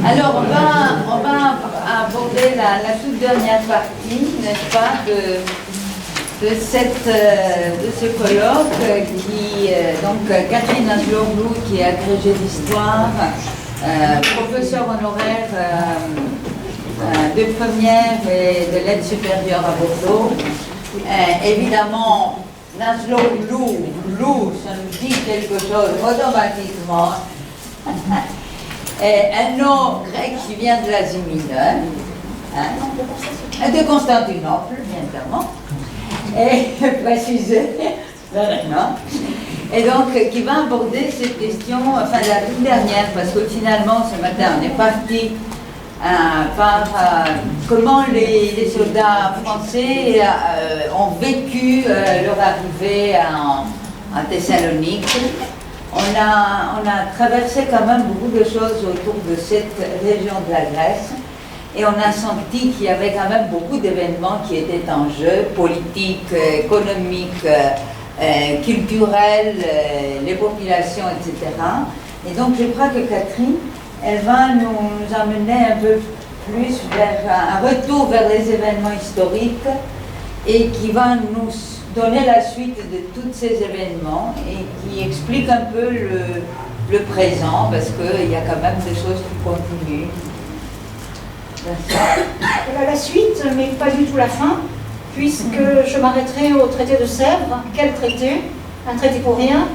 Alors, on va aborder la toute dernière partie, n'est-ce pas, de ce colloque qui, donc, Catherine Angeloglu, qui est agrégée d'histoire, professeure honoraire de première et de l'aide supérieure à Bordeaux. Évidemment, Angeloglu, ça nous dit quelque chose automatiquement. Un nom grec qui vient de l'Asie mineure, de Constantinople, bien évidemment, et précisé, et donc qui va aborder cette question, enfin la toute dernière, parce que finalement ce matin on est parti par comment les soldats français ont vécu leur arrivée à Thessalonique. On a traversé quand même beaucoup de choses autour de cette région de la Grèce et on a senti qu'il y avait quand même beaucoup d'événements qui étaient en jeu, politiques, économiques, culturels, les populations, etc. Et donc je crois que Catherine, elle va nous amener un peu plus vers un retour vers les événements historiques et qui va nous donner la suite de tous ces événements et qui explique un peu le présent, parce qu'il y a quand même des choses qui continuent. La suite, mais pas du tout la fin, puisque je m'arrêterai au traité de Sèvres. Quel traité? Un traité pour rien,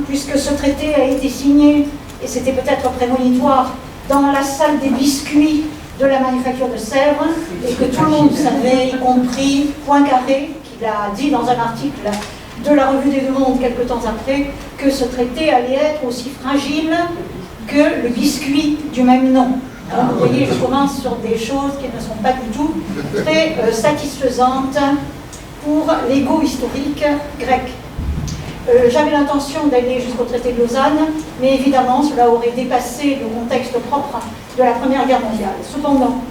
puisque ce traité a été signé, et c'était peut-être prémonitoire, dans la salle des biscuits de la manufacture de Sèvres, et que tout le monde savait, y compris Poincaré, qui l'a dit dans un article de la Revue des Deux Mondes quelque temps après, que ce traité allait être aussi fragile que le biscuit du même nom. Alors, vous voyez, je commence sur des choses qui ne sont pas du tout très satisfaisantes pour l'ego historique grec. J'avais l'intention d'aller jusqu'au traité de Lausanne, mais évidemment, cela aurait dépassé le contexte propre de la Première Guerre mondiale. Cependant,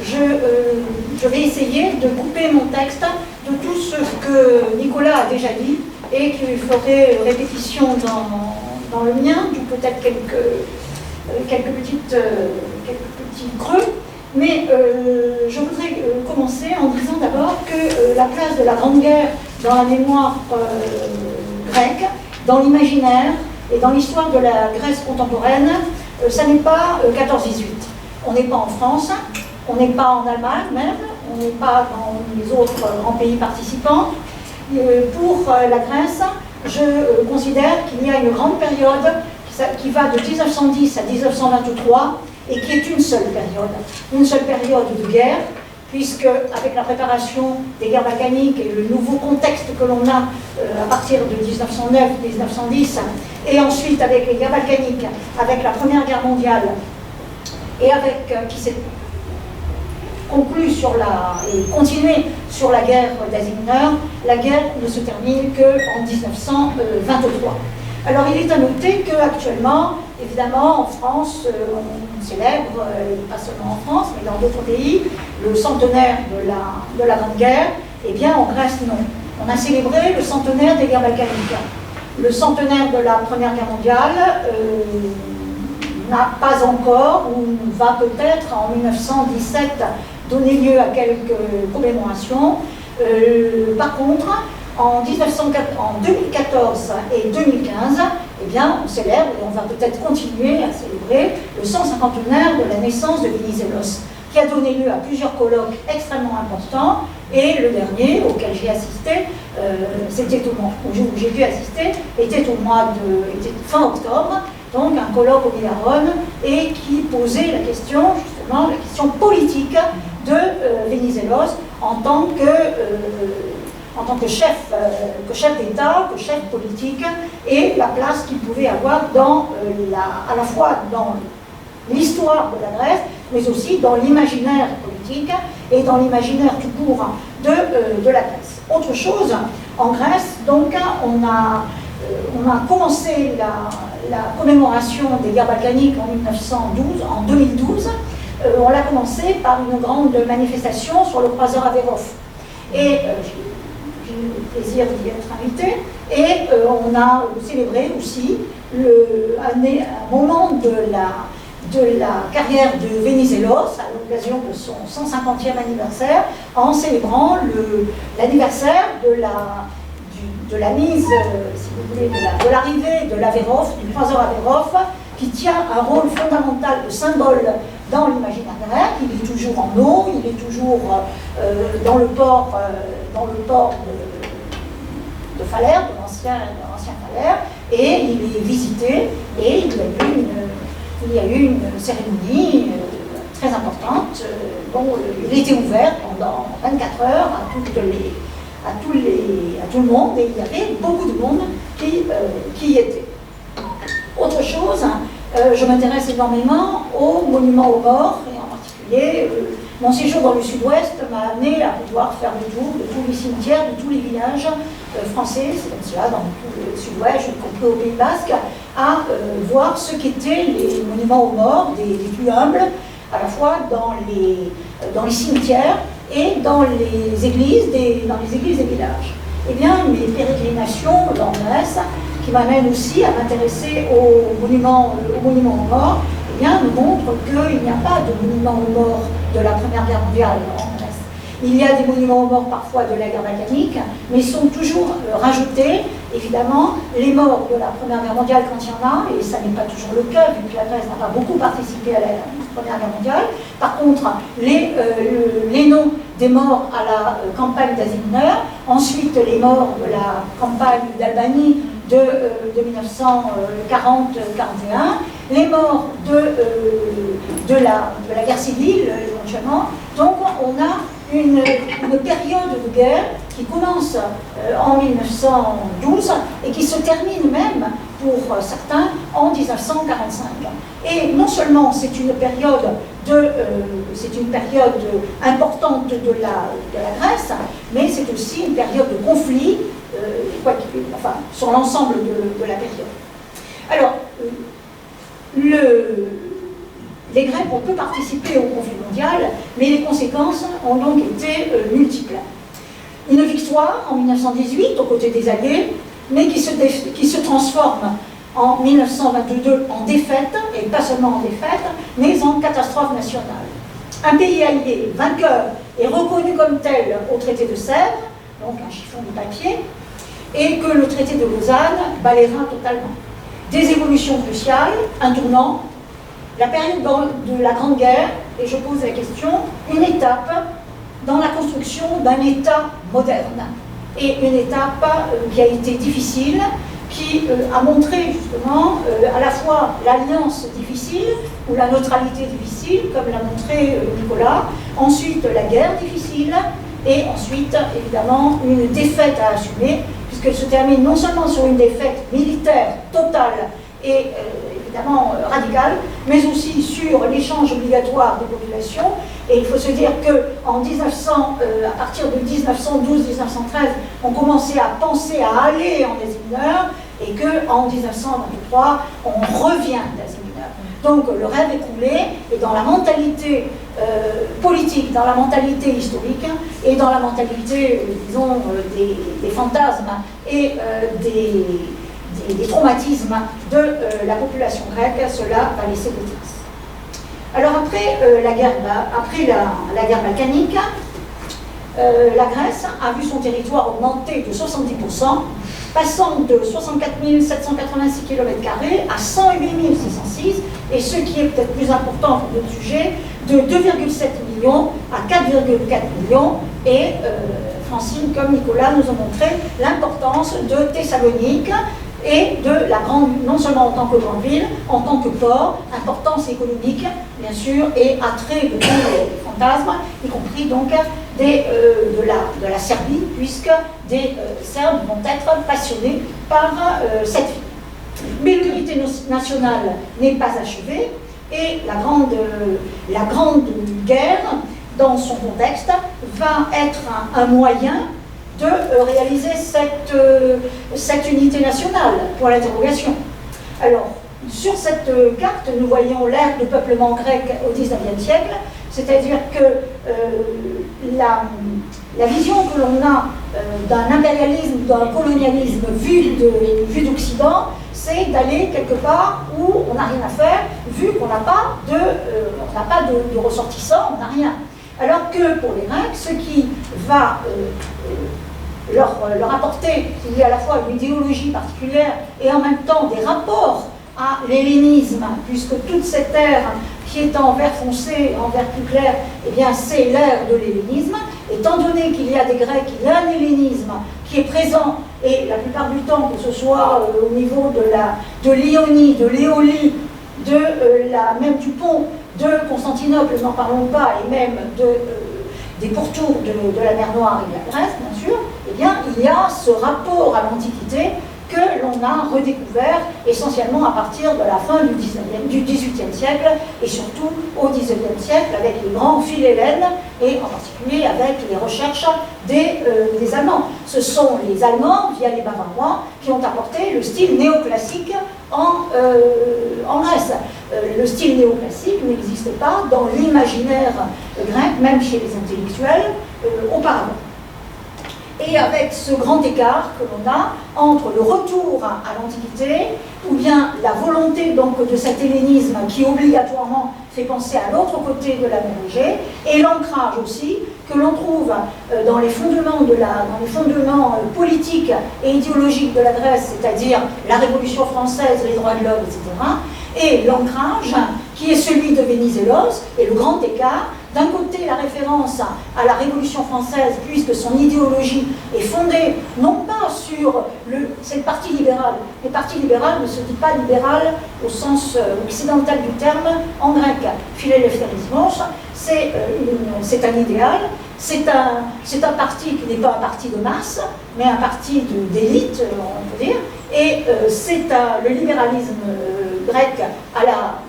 je vais essayer de couper mon texte de tout ce que Nicolas a déjà dit et qui ferait répétition dans le mien, ou peut-être quelques petits creux. Mais je voudrais commencer en disant d'abord que la place de la Grande Guerre dans la mémoire grecque, dans l'imaginaire et dans l'histoire de la Grèce contemporaine, ça n'est pas 14-18. On n'est pas en France, on n'est pas en Allemagne même, on n'est pas dans les autres grands pays participants. Pour la Grèce, je considère qu'il y a une grande période qui va de 1910 à 1923 et qui est une seule période de guerre, puisque avec la préparation des guerres balkaniques et le nouveau contexte que l'on a à partir de 1909-1910, et ensuite avec les guerres balkaniques, avec la Première Guerre mondiale, et avec qui s'est conclue et continuée sur la guerre d'Asie mineure, la guerre ne se termine qu'en 1923. Alors il est à noter qu'actuellement, évidemment, en France, on célèbre, et pas seulement en France, mais dans d'autres pays, le centenaire de la Grande Guerre. Eh bien, en Grèce, non. On a célébré le centenaire des guerres balkaniques. Le centenaire de la Première Guerre mondiale n'a pas encore, ou va peut-être en 1917 donner lieu à quelques commémorations. Par contre, en 2014 et 2015, eh bien, on célèbre, et on va peut-être continuer à célébrer, le 150e de la naissance de Venizelos, qui a donné lieu à plusieurs colloques extrêmement importants, et le dernier auquel j'ai assisté, c'était au jour où j'ai pu assister, était fin octobre, donc un colloque au Milaron, et qui posait la question, justement, la question politique de Venizelos en tant que chef d'État, que chef politique, et la place qu'il pouvait avoir à la fois dans l'histoire de la Grèce, mais aussi dans l'imaginaire politique et dans l'imaginaire tout court de la Grèce. Autre chose, en Grèce, donc, on a commencé la commémoration des guerres balkaniques en 2012. On l'a commencé par une grande manifestation sur le croiseur Averov. Et j'ai eu le plaisir d'y être invité, et on a célébré aussi un moment de de la carrière de Venizelos à l'occasion de son 150e anniversaire, en célébrant l'anniversaire de la mise, si vous voulez, de l'arrivée de l'Averhof, du croiseur Averhof, qui tient un rôle fondamental de symbole dans l'imaginaire grec. Il est toujours en eau, il est toujours dans le port de Phalère, de l'ancien Phalère, et il est visité, et il y a eu une cérémonie très importante dont il était ouvert pendant 24 heures à tout le monde, et il y avait beaucoup de monde qui y était. Autre chose, je m'intéresse énormément aux monuments aux morts, et en particulier, mon séjour dans le sud-ouest m'a amené à pouvoir faire le tour de tous les cimetières, de tous les villages français, c'est comme cela dans tout le sud-ouest, y compris au Pays Basque, à voir ce qu'étaient les monuments aux morts des plus humbles, à la fois dans les cimetières et dans les églises des villages. Eh bien, mes pérégrinations dans Grèce, qui m'amènent aussi à m'intéresser aux monuments aux morts, eh bien, me montrent qu'il n'y a pas de monuments aux morts de la Première Guerre mondiale en Grèce. Il y a des monuments aux morts parfois de la guerre balkanique, mais ils sont toujours rajoutés, évidemment, les morts de la Première Guerre mondiale quand il y en a, et ça n'est pas toujours le cas, vu que la Grèce n'a pas beaucoup participé à la Première Guerre mondiale. Par contre, les noms des morts à la campagne d'Asie mineure, ensuite les morts de la campagne d'Albanie de 1940-41, les morts de la guerre civile, éventuellement. Donc on a une période de guerre qui commence en 1912 et qui se termine même, pour certains, en 1945. Et non seulement c'est une période importante de la Grèce, mais c'est aussi une période de conflit, sur l'ensemble de la période. Alors, les Grecs ont peu participé au conflit mondial, mais les conséquences ont donc été multiples. Une victoire en 1918 aux côtés des Alliés, mais qui se transforme en 1922 en défaite, et pas seulement en défaite, mais en catastrophe nationale. Un pays allié vainqueur est reconnu comme tel au traité de Sèvres, donc un chiffon de papier, et que le traité de Lausanne balayera totalement. Des évolutions cruciales, un tournant, la période de la Grande Guerre, et je pose la question, une étape dans la construction d'un État moderne, et une étape qui a été difficile, qui a montré justement à la fois l'alliance difficile, ou la neutralité difficile, comme l'a montré Nicolas, ensuite la guerre difficile, et ensuite évidemment une défaite à assumer, puisqu'elle se termine non seulement sur une défaite militaire totale et évidemment radicale, mais aussi sur l'échange obligatoire des populations. Et il faut se dire qu'en à partir de 1912-1913, on commençait à penser à aller en Asie mineure, et qu'en 1923, on revient d'Asie mineure. Donc le rêve est coulé, et dans la mentalité politique, dans la mentalité historique, et dans la mentalité, disons, des fantasmes et des traumatismes de la population grecque, cela va laisser des traces. Alors après la guerre balkanique, la Grèce a vu son territoire augmenter de 70%, passant de 64 786 km² à 108 606, et ce qui est peut-être plus important pour notre sujet, de 2,7 millions à 4,4 millions, et Francine comme Nicolas nous ont montré l'importance de Thessalonique, et de la grande, non seulement en tant que grande ville, en tant que port, importance économique, bien sûr, et attrait de tous les fantasmes, y compris donc de la Serbie, puisque des Serbes vont être passionnés par cette ville. Mais l'unité nationale n'est pas achevée, et la grande guerre, dans son contexte, va être un moyen de réaliser cette unité nationale, pour l'interrogation. Alors, sur cette carte, nous voyons l'ère de peuplement grec au XIXe siècle, c'est-à-dire que la vision que l'on a d'un impérialisme, d'un colonialisme vu d'Occident, c'est d'aller quelque part où on n'a rien à faire, vu qu'on n'a pas de ressortissants, on n'a rien. Alors que pour les Grecs, ce qui va leur apporter, il y a à la fois une idéologie particulière et en même temps des rapports à l'hellénisme, puisque toute cette ère qui est en vert foncé, en vert plus clair, eh bien c'est l'ère de l'hellénisme. Étant donné qu'il y a des Grecs, il y a un hellénisme qui est présent, et la plupart du temps, que ce soit au niveau de l'Ionie, de l'Éolie, même du pont de Constantinople, n'en parlons pas, et même des pourtours de la mer Noire et de la Grèce, bien sûr, eh bien il y a ce rapport à l'Antiquité que l'on a redécouvert essentiellement à partir de la fin du XVIIIe siècle et surtout au XIXe siècle avec les grands philhellènes et en particulier avec les recherches des Allemands. Ce sont les Allemands, via les Bavarois, qui ont apporté le style néoclassique en Grèce. Le style néoclassique n'existe pas dans l'imaginaire grec, même chez les intellectuels, auparavant. Et avec ce grand écart que l'on a entre le retour à l'Antiquité, ou bien la volonté donc de cet hellénisme qui obligatoirement fait penser à l'autre côté de la mer Égée, et l'ancrage aussi que l'on trouve dans les fondements, politiques et idéologiques de la Grèce, c'est-à-dire la Révolution française, les droits de l'homme, etc., et l'ancrage qui est celui de Venizelos, et le grand écart. D'un côté, la référence à la Révolution française, puisque son idéologie est fondée non pas sur cette partie libérale. Les partis libérales ne se dit pas libéral au sens occidental du terme en grec. Phileleftherismos, c'est un idéal, c'est un parti qui n'est pas un parti de masse, mais un parti d'élite, on peut dire, et le libéralisme grec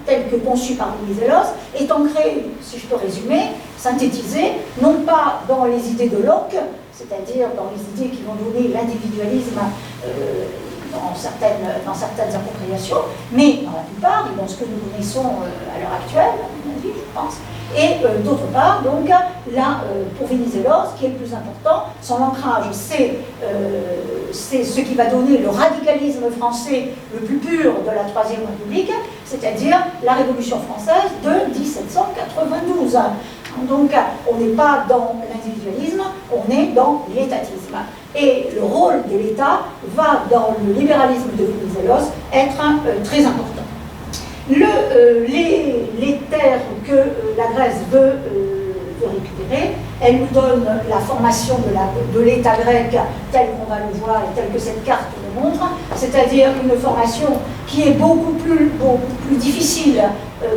tel que conçu par Venizelos est ancré, si je peux résumer, synthétisé, non pas dans les idées de Locke, c'est-à-dire dans les idées qui vont donner l'individualisme dans certaines appropriations, mais dans la plupart, et dans ce que nous connaissons à l'heure actuelle, à mon avis, je pense. Et d'autre part, donc, là, pour Venizelos, ce qui est le plus important, son ancrage, c'est ce qui va donner le radicalisme français le plus pur de la Troisième République, c'est-à-dire la Révolution française de 1792. Donc, on n'est pas dans l'individualisme, on est dans l'étatisme. Et le rôle de l'État va, dans le libéralisme de Venizelos, être très important. Les terres que la Grèce veut récupérer, elle nous donne la formation de l'État grec tel qu'on va le voir et tel que cette carte le montre, c'est-à-dire une formation qui est beaucoup plus difficile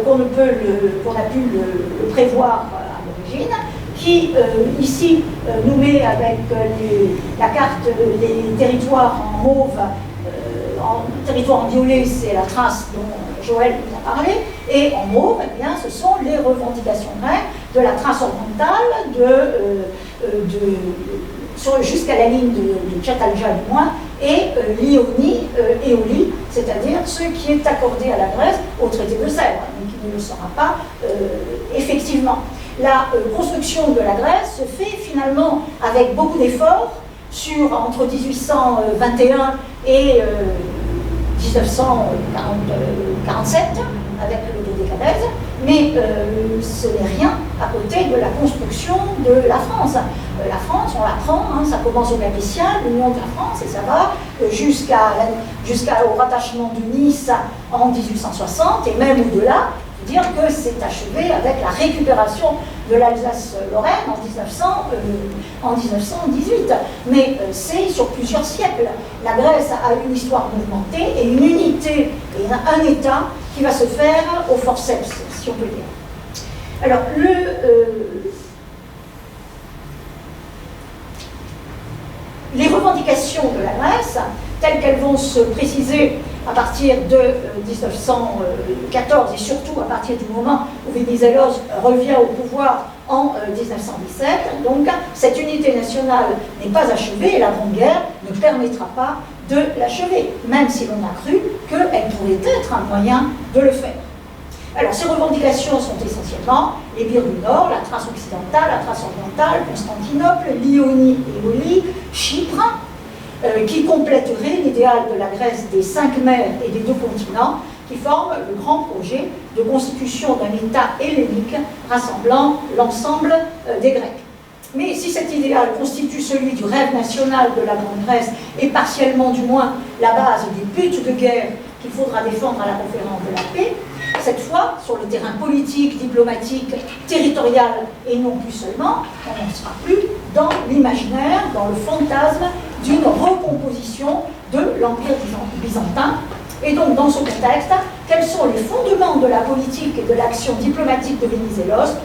qu'on a pu le prévoir à l'origine, qui ici nous met avec la carte les territoires en mauve, en territoire en violet, c'est la trace dont Joël nous a parlé, et en mauve, eh bien, ce sont les revendications grecques de la trace orientale, jusqu'à la ligne de Tchatalja du moins, et l'Ionie, Éolie, c'est-à-dire ce qui est accordé à la Grèce au traité de Sèvres, mais qui ne le sera pas effectivement. La construction de la Grèce se fait finalement avec beaucoup d'efforts entre 1821 et 1947, avec le dodécadèse, mais ce n'est rien à côté de la construction de la France. La France, on l'apprend, ça commence au Capétien, l'union de la France, et ça va jusqu'au rattachement de Nice en 1860, et même au-delà, dire que c'est achevé avec la récupération de l'Alsace-Lorraine en 1918. Mais c'est sur plusieurs siècles. La Grèce a une histoire mouvementée et une unité et un État qui va se faire au forceps, si on peut dire. Alors, les revendications de la Grèce, telles qu'elles vont se préciser à partir de 1914 et surtout à partir du moment où Venizelos revient au pouvoir en 1917. Donc cette unité nationale n'est pas achevée et la Grande Guerre ne permettra pas de l'achever, même si l'on a cru qu'elle pourrait être un moyen de le faire. Alors ces revendications sont essentiellement l'Épire du Nord, la Thrace occidentale, la Thrace orientale, Constantinople, l'Ionie et Éolie, Chypre, qui compléterait l'idéal de la Grèce des 5 mers et des 2 continents, qui forment le grand projet de constitution d'un État hellénique rassemblant l'ensemble des Grecs. Mais si cet idéal constitue celui du rêve national de la Grande Grèce et partiellement du moins la base des buts de guerre qu'il faudra défendre à la conférence de la paix, cette fois, sur le terrain politique, diplomatique, territorial et non plus seulement, on n'en sera plus dans l'imaginaire, dans le fantasme d'une recomposition de l'Empire byzantin. Et donc, dans ce contexte, quels sont les fondements de la politique et de l'action diplomatique de Vénizelos?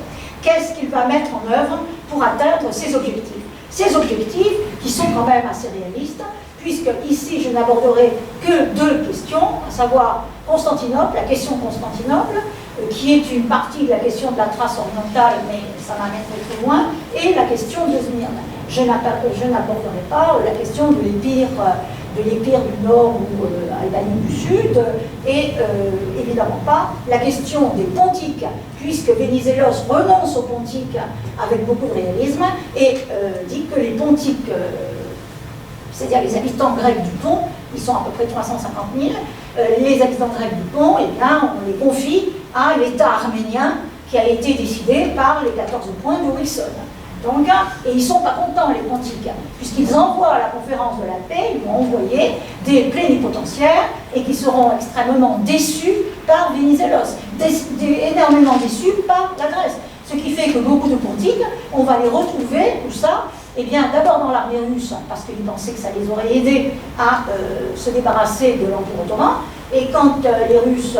Qu'est-ce qu'il va mettre en œuvre pour atteindre ses objectifs? Ces objectifs qui sont quand même assez réalistes, puisque ici je n'aborderai que 2 questions, à savoir Constantinople, la question Constantinople, qui est une partie de la question de la Thrace orientale, mais ça m'amènerait très loin, et la question de Smyrne. Je n'aborderai pas la question de l'Épire du Nord ou Albanie du Sud, et évidemment pas la question des pontiques, puisque Vénizelos renonce aux pontiques avec beaucoup de réalisme, et dit que les pontiques, c'est-à-dire les habitants grecs du Pont, ils sont à peu près 350 000, les habitants grecs du Pont, eh bien, on les confie à l'État arménien qui a été décidé par les 14 points de Wilson. Donc, et ils ne sont pas contents, les pontiques, puisqu'ils envoient à la conférence de la paix, ils vont envoyer des plénipotentiaires et qui seront extrêmement déçus par Vénizelos, énormément déçus par la Grèce. Ce qui fait que beaucoup de pontiques, on va les retrouver, tout ça, eh bien, d'abord dans l'armée russe, parce qu'ils pensaient que ça les aurait aidés à se débarrasser de l'Empire ottoman, et quand les Russes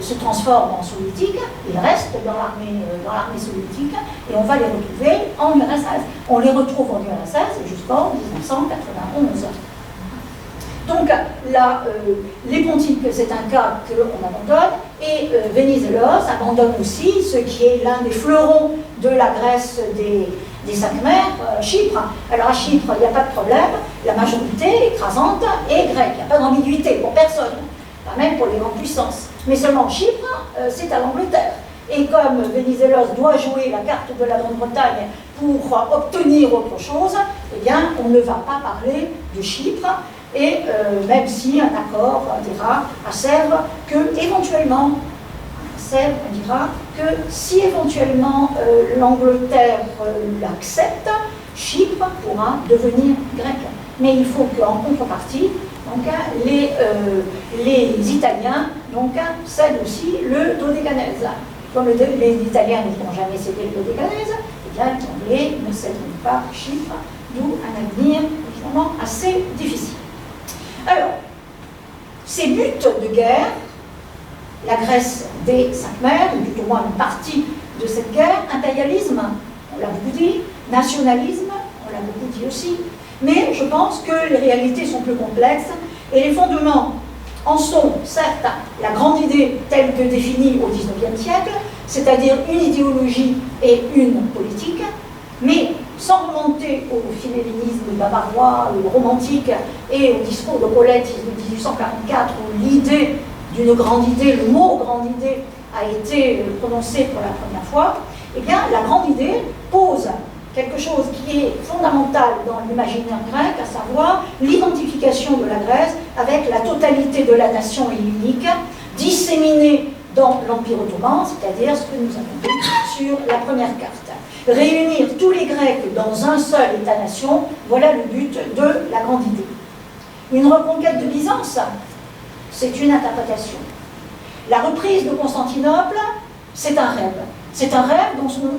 se transforment en soviétiques, ils restent dans l'armée soviétique, et on va les retrouver en URSS. On les retrouve en URSS jusqu'en 1991. Donc là, les pontiques, c'est un cas que l'on abandonne, et Vénizelos abandonne aussi ce qui est l'un des fleurons de la Grèce des 5 mers, Chypre. Alors à Chypre, il n'y a pas de problème, la majorité écrasante est grecque, il n'y a pas d'ambiguïté pour personne, pas même pour les grandes puissances. Mais seulement Chypre, c'est à l'Angleterre. Et comme Vénizelos doit jouer la carte de la Grande-Bretagne pour obtenir autre chose, eh bien, on ne va pas parler de Chypre, et même si un accord dira à Sèvres que éventuellement, on dira que si éventuellement l'Angleterre l'accepte, Chypre pourra devenir grecque. Mais il faut qu'en contrepartie, donc, les Italiens donc, cèdent aussi le Dodécanèse. Comme les Italiens ne vont jamais céder le Dodécanèse, eh bien les Anglais ne céderont pas Chypre, d'où un avenir évidemment assez difficile. Alors, ces buts de guerre, la Grèce des 5 mers, ou tout au moins une partie de cette guerre, impérialisme, on l'a beaucoup dit, nationalisme, on l'a beaucoup dit aussi, mais je pense que les réalités sont plus complexes et les fondements en sont, certes, la grande idée telle que définie au XIXe siècle, c'est-à-dire une idéologie et une politique, mais sans remonter au philhellénisme bavarois, romantique et au discours de Colette de 1844 où l'idée d'une grande idée, le mot grande idée a été prononcé pour la première fois, eh bien la grande idée pose quelque chose qui est fondamental dans l'imaginaire grec, à savoir l'identification de la Grèce avec la totalité de la nation hellénique, disséminée dans l'Empire ottoman, c'est-à-dire ce que nous avons vu sur la première carte. Réunir tous les Grecs dans un seul État-nation, voilà le but de la grande idée. Une reconquête de Byzance, c'est une interprétation. La reprise de Constantinople, c'est un rêve. C'est un rêve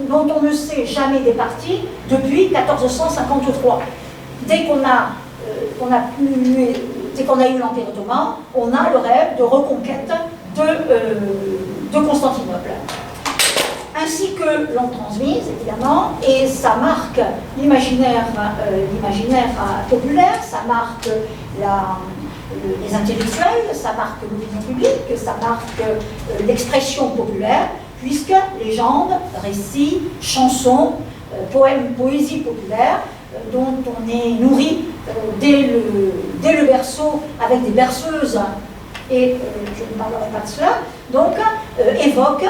dont on ne s'est jamais départi depuis 1453. Dès qu'on a eu l'Empire ottoman, on a le rêve de reconquête de Constantinople. Ainsi que l'on transmise, évidemment, et ça marque l'imaginaire populaire, ça marque les intellectuels, ça marque l'opinion publique, ça marque l'expression populaire, puisque légendes, récits, chansons, poèmes, poésie populaire, dont on est nourri dès le berceau avec des berceuses, et je ne parlerai pas de cela, donc évoque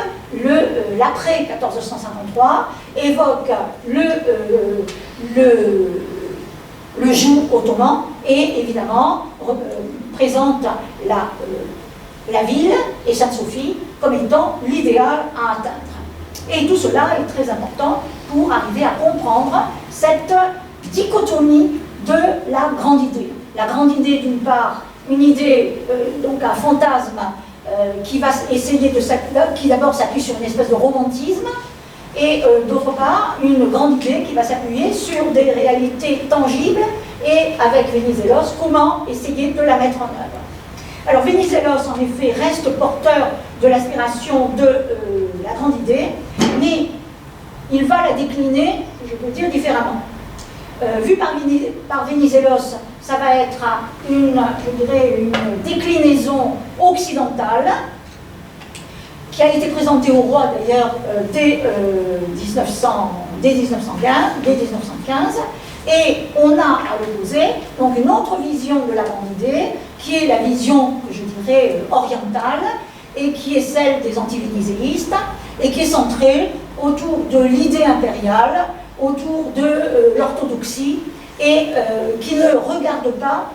l'après 1453, évoque le le joug ottoman et évidemment présente la ville et Sainte-Sophie comme étant l'idéal à atteindre. Et tout cela est très important pour arriver à comprendre cette dichotomie de la grande idée. La grande idée, d'une part, une idée, donc un fantasme qui va essayer qui d'abord s'appuie sur une espèce de romantisme, et d'autre part, une grande idée qui va s'appuyer sur des réalités tangibles, et avec Venizelos, comment essayer de la mettre en œuvre. Alors Venizelos, en effet, reste porteur de l'aspiration de la grande idée, mais il va la décliner, je peux dire, différemment. Vu par Venizelos, ça va être une déclinaison occidentale, qui a été présentée au roi d'ailleurs dès 1915, et on a à l'opposé donc une autre vision de la grande idée, qui est la vision, je dirais, orientale, et qui est celle des anti-vénizélistes, et qui est centrée autour de l'idée impériale, autour de l'orthodoxie, et qui ne regarde pas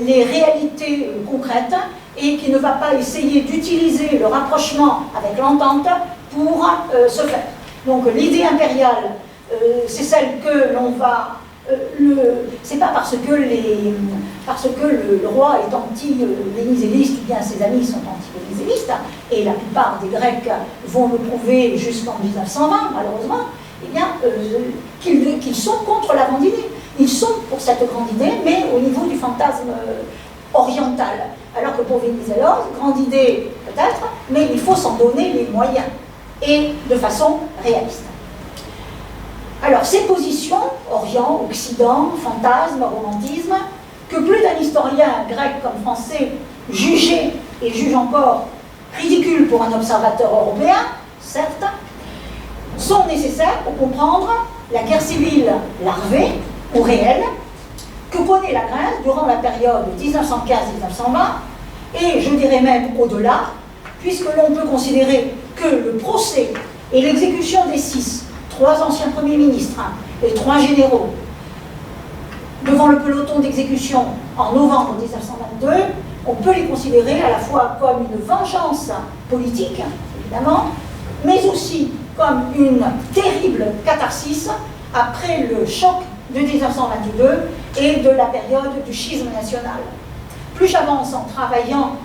les réalités concrètes, et qui ne va pas essayer d'utiliser le rapprochement avec l'entente pour ce faire. Donc l'idée impériale, c'est celle que l'on va... c'est pas parce que le roi est anti-vénizéliste ou bien ses amis sont anti-vénizélistes, et la plupart des Grecs vont le prouver jusqu'en 1920, malheureusement, eh bien, qu'ils sont contre la grande idée. Ils sont pour cette grande idée, mais au niveau du fantasme oriental. Alors que pour Venizelos, grande idée peut-être, mais il faut s'en donner les moyens, et de façon réaliste. Alors ces positions, Orient, Occident, fantasme, romantisme, que plus d'un historien grec comme français jugeait et juge encore ridicule pour un observateur européen, certes, sont nécessaires pour comprendre la guerre civile larvée ou réelle que connaît la Grèce durant la période 1915-1920, et je dirais même au-delà, puisque l'on peut considérer que le procès et l'exécution des 3 anciens premiers ministres et 3 généraux devant le peloton d'exécution en novembre 1922, on peut les considérer à la fois comme une vengeance politique, évidemment, mais aussi comme une terrible catharsis après le choc de 1922 et de la période du schisme national. Plus j'avance en travaillant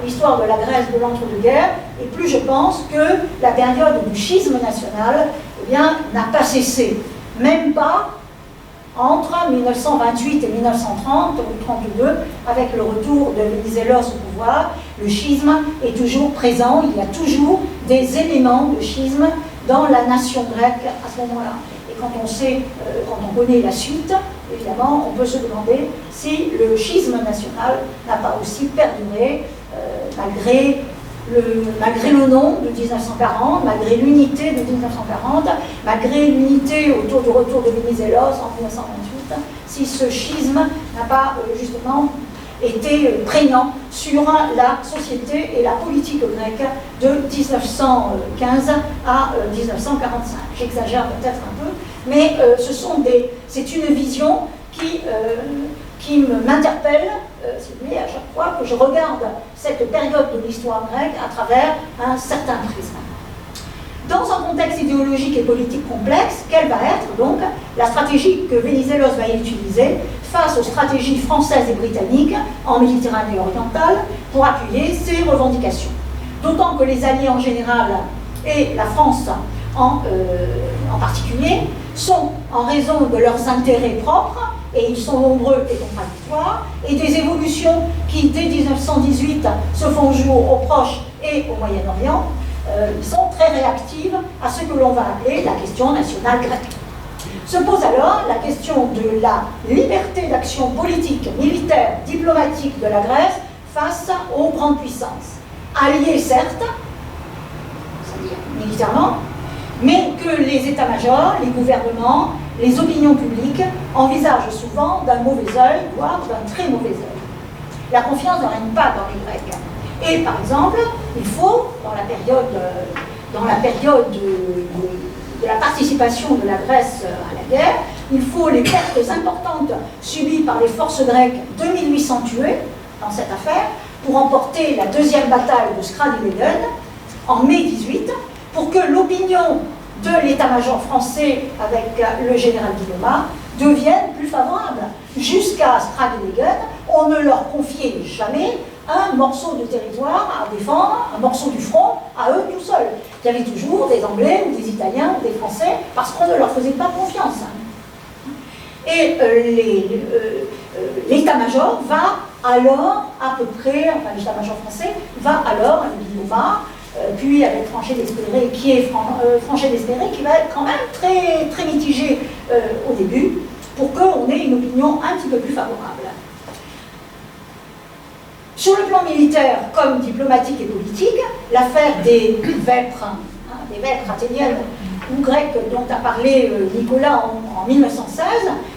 l'histoire de la Grèce de l'entre-deux-guerres, et plus je pense que la période du schisme national, eh bien, n'a pas cessé, même pas entre 1928 et 1930 ou 1932, avec le retour de Venizelos au pouvoir. Le schisme est toujours présent, il y a toujours des éléments de schisme dans la nation grecque à ce moment-là. Et quand on sait, quand on connaît la suite, évidemment, on peut se demander si le schisme national n'a pas aussi perduré malgré le nom de 1940, malgré l'unité de 1940, malgré l'unité autour du retour de Venizelos en 1928, si ce schisme n'a pas justement été prégnant sur la société et la politique grecque de 1915 à 1945. J'exagère peut-être un peu, mais c'est une vision qui m'interpelle, si vous voulez, à chaque fois que je regarde cette période de l'histoire grecque à travers un certain prisme. Dans un contexte idéologique et politique complexe, quelle va être donc la stratégie que Venizelos va utiliser face aux stratégies françaises et britanniques en Méditerranée orientale pour appuyer ses revendications? D'autant que les Alliés en général et la France en particulier sont, en raison de leurs intérêts propres, et ils sont nombreux et contradictoires, et des évolutions qui, dès 1918, se font jour au Proche et au Moyen-Orient, ils sont très réactifs à ce que l'on va appeler la question nationale grecque. Se pose alors la question de la liberté d'action politique, militaire, diplomatique de la Grèce face aux grandes puissances. Alliées, certes, c'est-à-dire militairement, mais que les états-majors, les gouvernements, les opinions publiques envisagent souvent d'un mauvais œil, voire d'un très mauvais œil. La confiance ne règne pas dans les Grecs. Et par exemple, il faut, dans la période de la participation de la Grèce à la guerre, il faut les pertes importantes sur par les forces grecques 2800 tués dans cette affaire pour emporter la deuxième bataille de Skradilegen en mai 18, pour que l'opinion de l'état-major français avec le général Guillaumat devienne plus favorable. Jusqu'à Skradilegen, on ne leur confiait jamais un morceau de territoire à défendre, un morceau du front à eux tout seuls. Il y avait toujours des Anglais ou des Italiens ou des Français parce qu'on ne leur faisait pas confiance. Et l'état-major va alors à peu près, enfin l'état-major français va alors avec Guillaumat, puis avec Franchet d'Espéré, Franchet d'Espéré qui va être quand même très, très mitigé au début, pour qu'on ait une opinion un petit peu plus favorable. Sur le plan militaire, comme diplomatique et politique, l'affaire des vêpres athéniennes ou grecques dont a parlé Nicolas en 1916,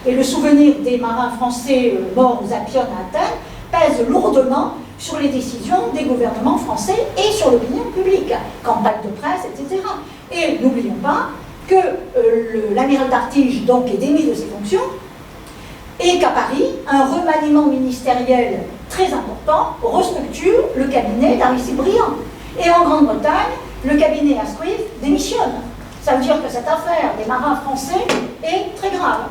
et le souvenir des marins français morts aux Apiones à Athènes, pèse lourdement sur les décisions des gouvernements français et sur l'opinion publique, campagne de presse, etc. Et n'oublions pas que l'amiral d'Artige donc est démis de ses fonctions et qu'à Paris, un remaniement ministériel très important restructure le cabinet d'Aristide Briand. Et en Grande-Bretagne, le cabinet Asquith démissionne. Ça veut dire que cette affaire des marins français est très grave.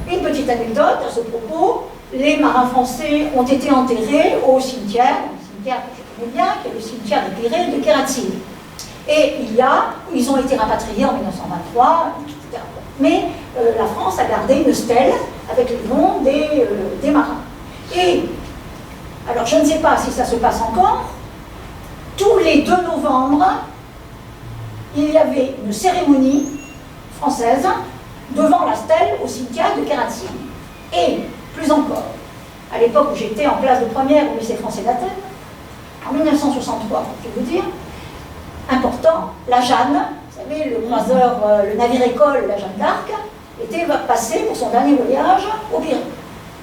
Une petite anecdote à ce propos, les marins français ont été enterrés au cimetière, un cimetière que je connais bien, qui est le cimetière des Pirées de Keratsini. Et ils ont été rapatriés en 1923, etc. Mais la France a gardé une stèle avec les noms des marins. Et, alors je ne sais pas si ça se passe encore, tous les 2 novembre, il y avait une cérémonie française devant la stèle au cimetière de Keratsini. Et, plus encore, à l'époque où j'étais en classe de première au lycée français d'Athènes, en 1963, je vais vous dire, important, la Jeanne, vous savez, le croiseur, le navire-école, la Jeanne d'Arc, était passé pour son dernier voyage au Pirée.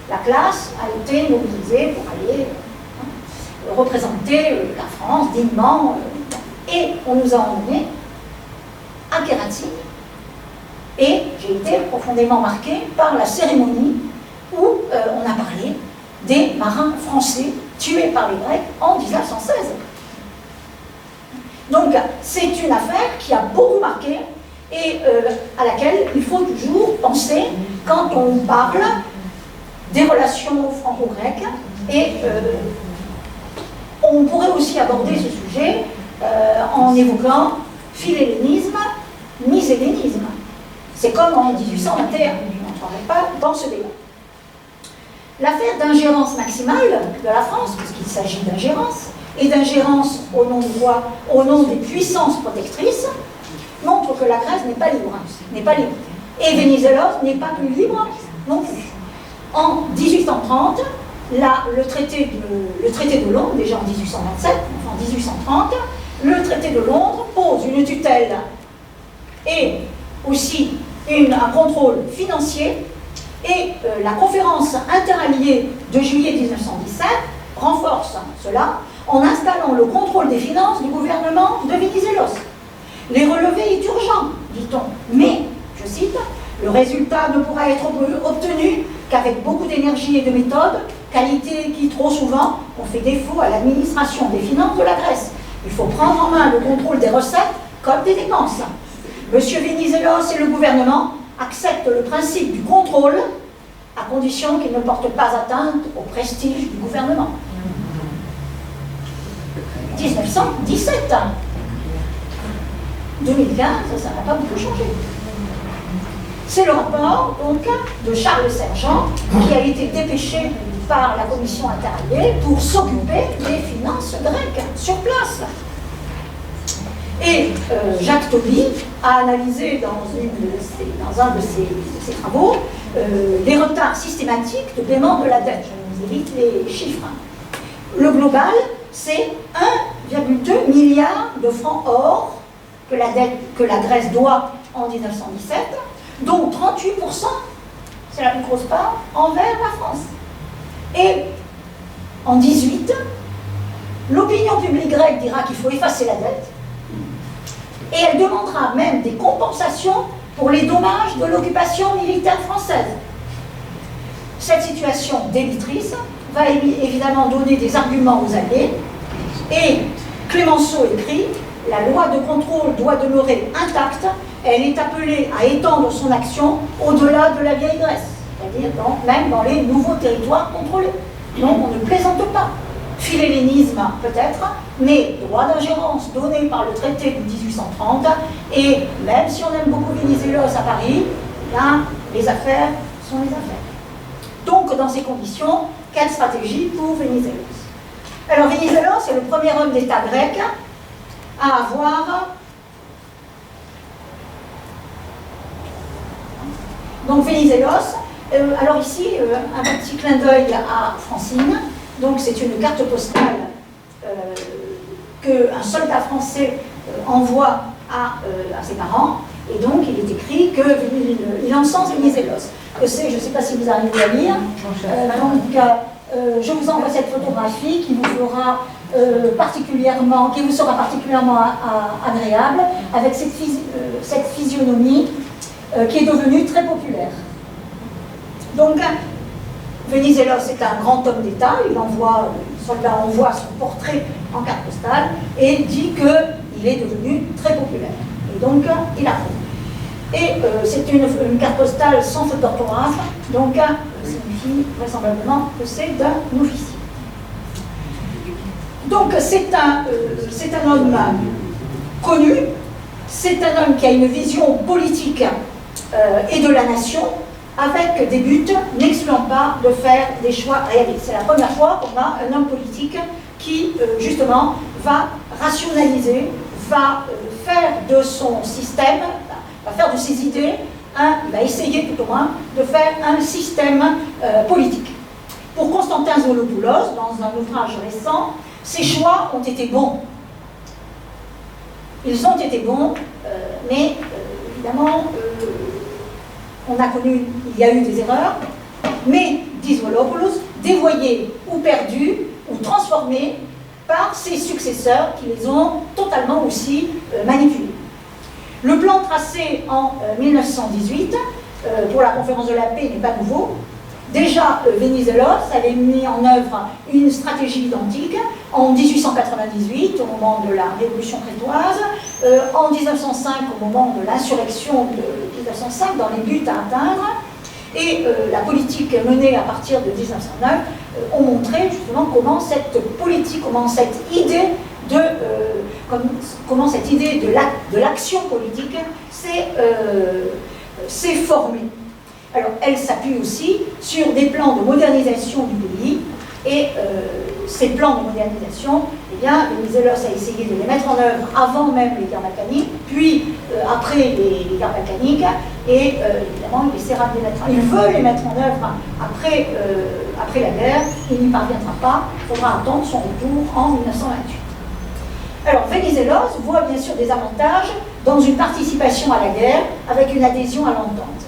La classe a été mobilisée pour aller représenter la France dignement, et on nous a emmenés à Keratsini. Et j'ai été profondément marquée par la cérémonie où on a parlé des marins français tués par les Grecs en 1916. Donc c'est une affaire qui a beaucoup marqué et à laquelle il faut toujours penser quand on parle des relations franco-grecques. Et on pourrait aussi aborder ce sujet en évoquant philhellénisme, mishellénisme. C'est comme en 1821, je n'entrerai pas dans ce débat. L'affaire d'ingérence maximale de la France, puisqu'il s'agit d'ingérence, et d'ingérence au nom du roi, au nom des puissances protectrices, montre que la Grèce n'est pas libre. Et Venizelos n'est pas plus libre non plus. En 1830, le traité de Londres, déjà en 1827, enfin en 1830, le traité de Londres pose une tutelle et aussi un contrôle financier, et la conférence interalliée de juillet 1917 renforce cela en installant le contrôle des finances du gouvernement de Venizelos. Les relevés est urgent, dit-on, mais, je cite, le résultat ne pourra être obtenu qu'avec beaucoup d'énergie et de méthode, qualité qui trop souvent ont fait défaut à l'administration des finances de la Grèce. Il faut prendre en main le contrôle des recettes comme des dépenses. Monsieur Venizelos et le gouvernement acceptent le principe du contrôle à condition qu'il ne porte pas atteinte au prestige du gouvernement. 1917. 2015, ça n'a pas beaucoup changé. C'est le rapport donc de Charles Sergent qui a été dépêché par la commission interalliée pour s'occuper des finances grecques sur place. Et Jacques Tobie a analysé dans un de ses travaux les retards systématiques de paiement de la dette. Je vous évite les chiffres. Le global, c'est 1,2 milliard de francs or que la Grèce doit en 1917, dont 38%, c'est la plus grosse part, envers la France. Et en 18, l'opinion publique grecque dira qu'il faut effacer la dette, et elle demandera même des compensations pour les dommages de l'occupation militaire française. Cette situation débitrice va évidemment donner des arguments aux alliés, et Clémenceau écrit « La loi de contrôle doit demeurer intacte, elle est appelée à étendre son action au-delà de la vieille Grèce, c'est-à-dire même dans les nouveaux territoires contrôlés. Donc on ne plaisante pas. Philhellénisme peut-être, mais droit d'ingérence donné par le traité de 1830, et même si on aime beaucoup Venizelos à Paris, là, les affaires sont les affaires. Donc dans ces conditions, quelle stratégie pour Venizelos? Alors Venizelos est le premier homme d'État grec à avoir... Donc Venizelos, alors ici, un petit clin d'œil à Francine. Donc c'est une carte postale qu'un soldat français envoie à ses parents. Et donc il est écrit qu'il encense Venizelos. Que c'est, je ne sais pas si vous arrivez à lire. Je vous envoie cette photographie qui vous fera qui vous sera particulièrement agréable, avec cette physionomie qui est devenue très populaire. Donc, Venizelos est un grand homme d'État, le soldat envoie son portrait en carte postale et dit qu'il est devenu très populaire. Et donc, il approuve. Et c'est une carte postale sans faute d'orthographe, donc ça signifie vraisemblablement que c'est d'un officier. Donc c'est un homme connu, c'est un homme qui a une vision politique et de la nation, avec des buts n'excluant pas de faire des choix réalistes. C'est la première fois qu'on a un homme politique qui, justement, va rationaliser, va faire de son système, va faire de ses idées, il va essayer tout au moins de faire un système politique. Pour Constantin Zolopoulos, dans un ouvrage récent, ses choix ont été bons. Ils ont été bons, mais évidemment, il y a eu des erreurs, mais, dit Zolopoulos, dévoyés ou perdus ou transformés par ses successeurs qui les ont totalement aussi manipulés. Le plan tracé en 1918 pour la conférence de la paix n'est pas nouveau. Déjà, Venizelos avait mis en œuvre une stratégie identique en 1898, au moment de la Révolution crétoise, en 1905, au moment de l'insurrection de 1905, dans les buts à atteindre, et la politique menée à partir de 1909 ont montré justement comment cette politique, comment cette idée de l'action politique s'est formée. Alors, elle s'appuie aussi sur des plans de modernisation du pays, et ces plans de modernisation, eh bien, Venizelos a essayé de les mettre en œuvre avant même les guerres balkaniques, puis après les guerres balkaniques, et évidemment, il essaiera de les mettre. Il veut les mettre en œuvre après la guerre, il n'y parviendra pas, il faudra attendre son retour en 1928. Alors, Venizelos voit bien sûr des avantages dans une participation à la guerre avec une adhésion à l'entente,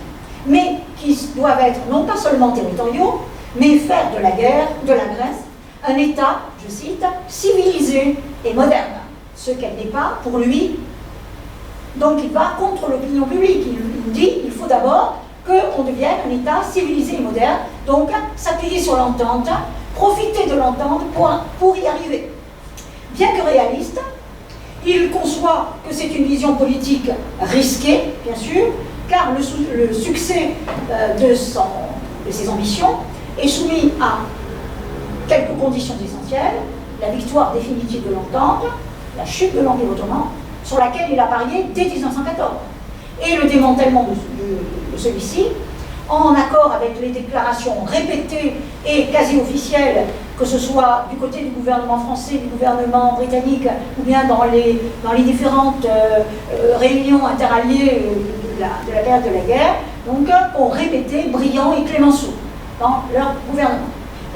mais qui doivent être non pas seulement territoriaux, mais faire de la Grèce, un État, je cite, civilisé et moderne, ce qu'elle n'est pas pour lui. Donc il va contre l'opinion publique, il dit qu'il faut d'abord qu'on devienne un État civilisé et moderne, donc s'appuyer sur l'entente, profiter de l'entente pour y arriver. Bien que réaliste, il conçoit que c'est une vision politique risquée, bien sûr, car le succès de ses ambitions est soumis à quelques conditions essentielles: la victoire définitive de l'entente, la chute de l'Empire ottoman, sur laquelle il a parié dès 1914, et le démantèlement de celui-ci, en accord avec les déclarations répétées et quasi officielles, que ce soit du côté du gouvernement français, du gouvernement britannique, ou bien dans les différentes réunions interalliées de la période de la guerre, donc ont répété Briand et Clémenceau dans leur gouvernement.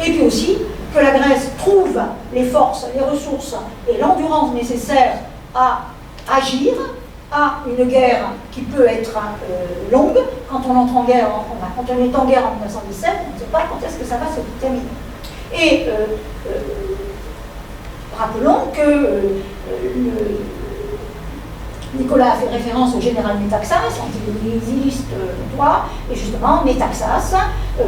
Et puis aussi que la Grèce trouve les forces, les ressources et l'endurance nécessaires à agir à une guerre qui peut être longue. Quand on entre en guerre, quand on est en guerre en 1917, on ne sait pas quand est-ce que ça va se terminer. Et rappelons que Nicolas a fait référence au général Métaxas, anti-exiliste notoire, et justement, Métaxas,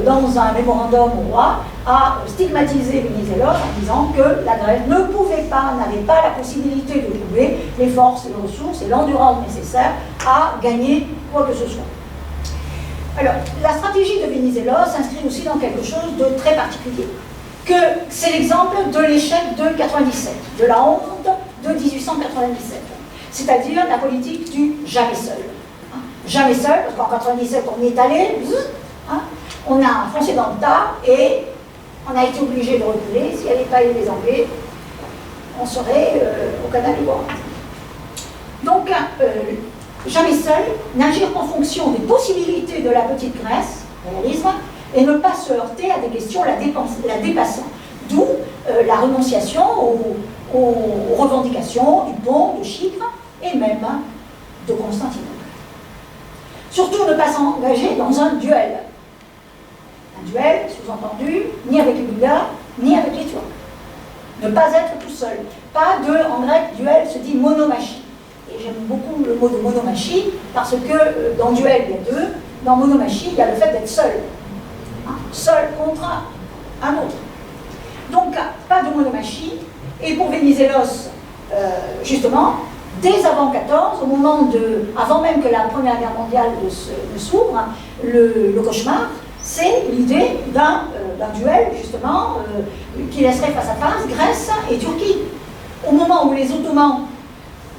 dans un mémorandum au roi, a stigmatisé Venizelos en disant que la Grèce ne pouvait pas, n'avait pas la possibilité de trouver les forces, les ressources et l'endurance nécessaires à gagner quoi que ce soit. Alors, la stratégie de Venizelos s'inscrit aussi dans quelque chose de très particulier, que c'est l'exemple de l'échec de 97, de la honte de 1897, c'est-à-dire la politique du jamais seul. Jamais seul, parce qu'en 97 on y est allé, on a foncé dans le tas et on a été obligé de reculer. S'il n'y avait pas eu les Anglais, on serait au canal du Bois. Donc, jamais seul, n'agir en fonction des possibilités de la petite Grèce, réalisme, et ne pas se heurter à des questions la dépassant. D'où la renonciation aux revendications du pont, de Chypre et même de Constantinople. Surtout ne pas s'engager dans un duel. Un duel, sous-entendu, ni avec les Bulgares, ni avec les Turcs. Ne pas être tout seul. Pas de, en grec, duel se dit monomachie. Et j'aime beaucoup le mot de monomachie, parce que dans duel, il y a deux. Dans monomachie, il y a le fait d'être seul. Seul contre un autre. Donc, pas de monomachie. Et pour Venizelos, justement, dès avant 14, au moment de, avant même que la Première Guerre mondiale ne s'ouvre, le cauchemar, c'est l'idée d'un duel, justement, qui laisserait face à face Grèce et Turquie. Au moment où les Ottomans,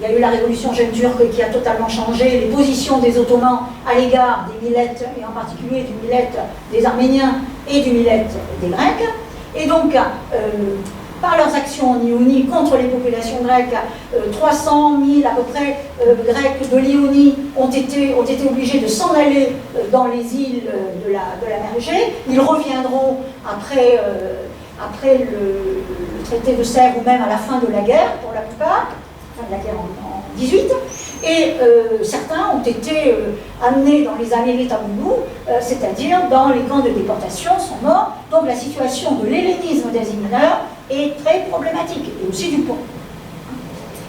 il y a eu la révolution jeune turque qui a totalement changé les positions des Ottomans à l'égard des Milettes, et en particulier du Millet des Arméniens et du Millet des Grecs. Et donc, par leurs actions en Ionie contre les populations grecques, 300 000 à peu près Grecs de l'Ionie ont été obligés de s'en aller dans les îles de la mer Égée. Ils reviendront après le traité de Sèvres ou même à la fin de la guerre, pour la plupart, fin de la guerre en 18. Et certains ont été amenés dans les années Taboulou, c'est-à-dire dans les camps de déportation, sont morts. Donc la situation de l'hellénisme d'Asie mineure est très problématique, et aussi du pont.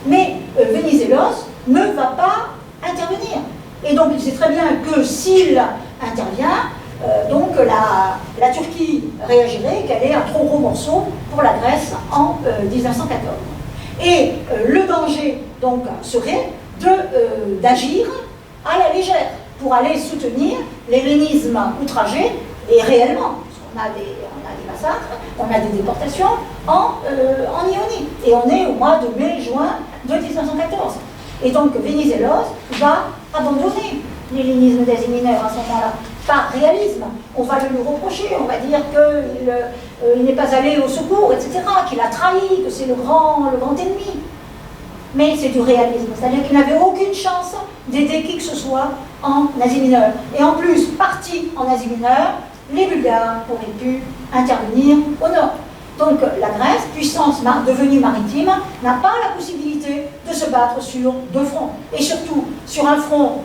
Mais Venizelos ne va pas intervenir. Et donc il sait très bien que s'il intervient, donc la Turquie réagirait, qu'elle est un trop gros morceau pour la Grèce en 1914. Et le danger donc serait d'agir à la légère pour aller soutenir l'hellénisme outragé, et réellement, parce qu'on a des massacres, on a des déportations en Ionie. Et on est au mois de mai-juin de 1914. Et donc Venizelos va abandonner l'hellénisme d'Asie mineure à ce moment-là, par réalisme. On va le lui reprocher, on va dire qu'il n'est pas allé au secours, etc., qu'il a trahi, que c'est le grand ennemi. Mais c'est du réalisme, c'est-à-dire qu'il n'avait aucune chance d'aider qui que ce soit en Asie mineure. Et en plus, parti en Asie mineure, les Bulgares auraient pu intervenir au nord. Donc la Grèce, puissance devenue maritime, n'a pas la possibilité de se battre sur deux fronts. Et surtout sur un front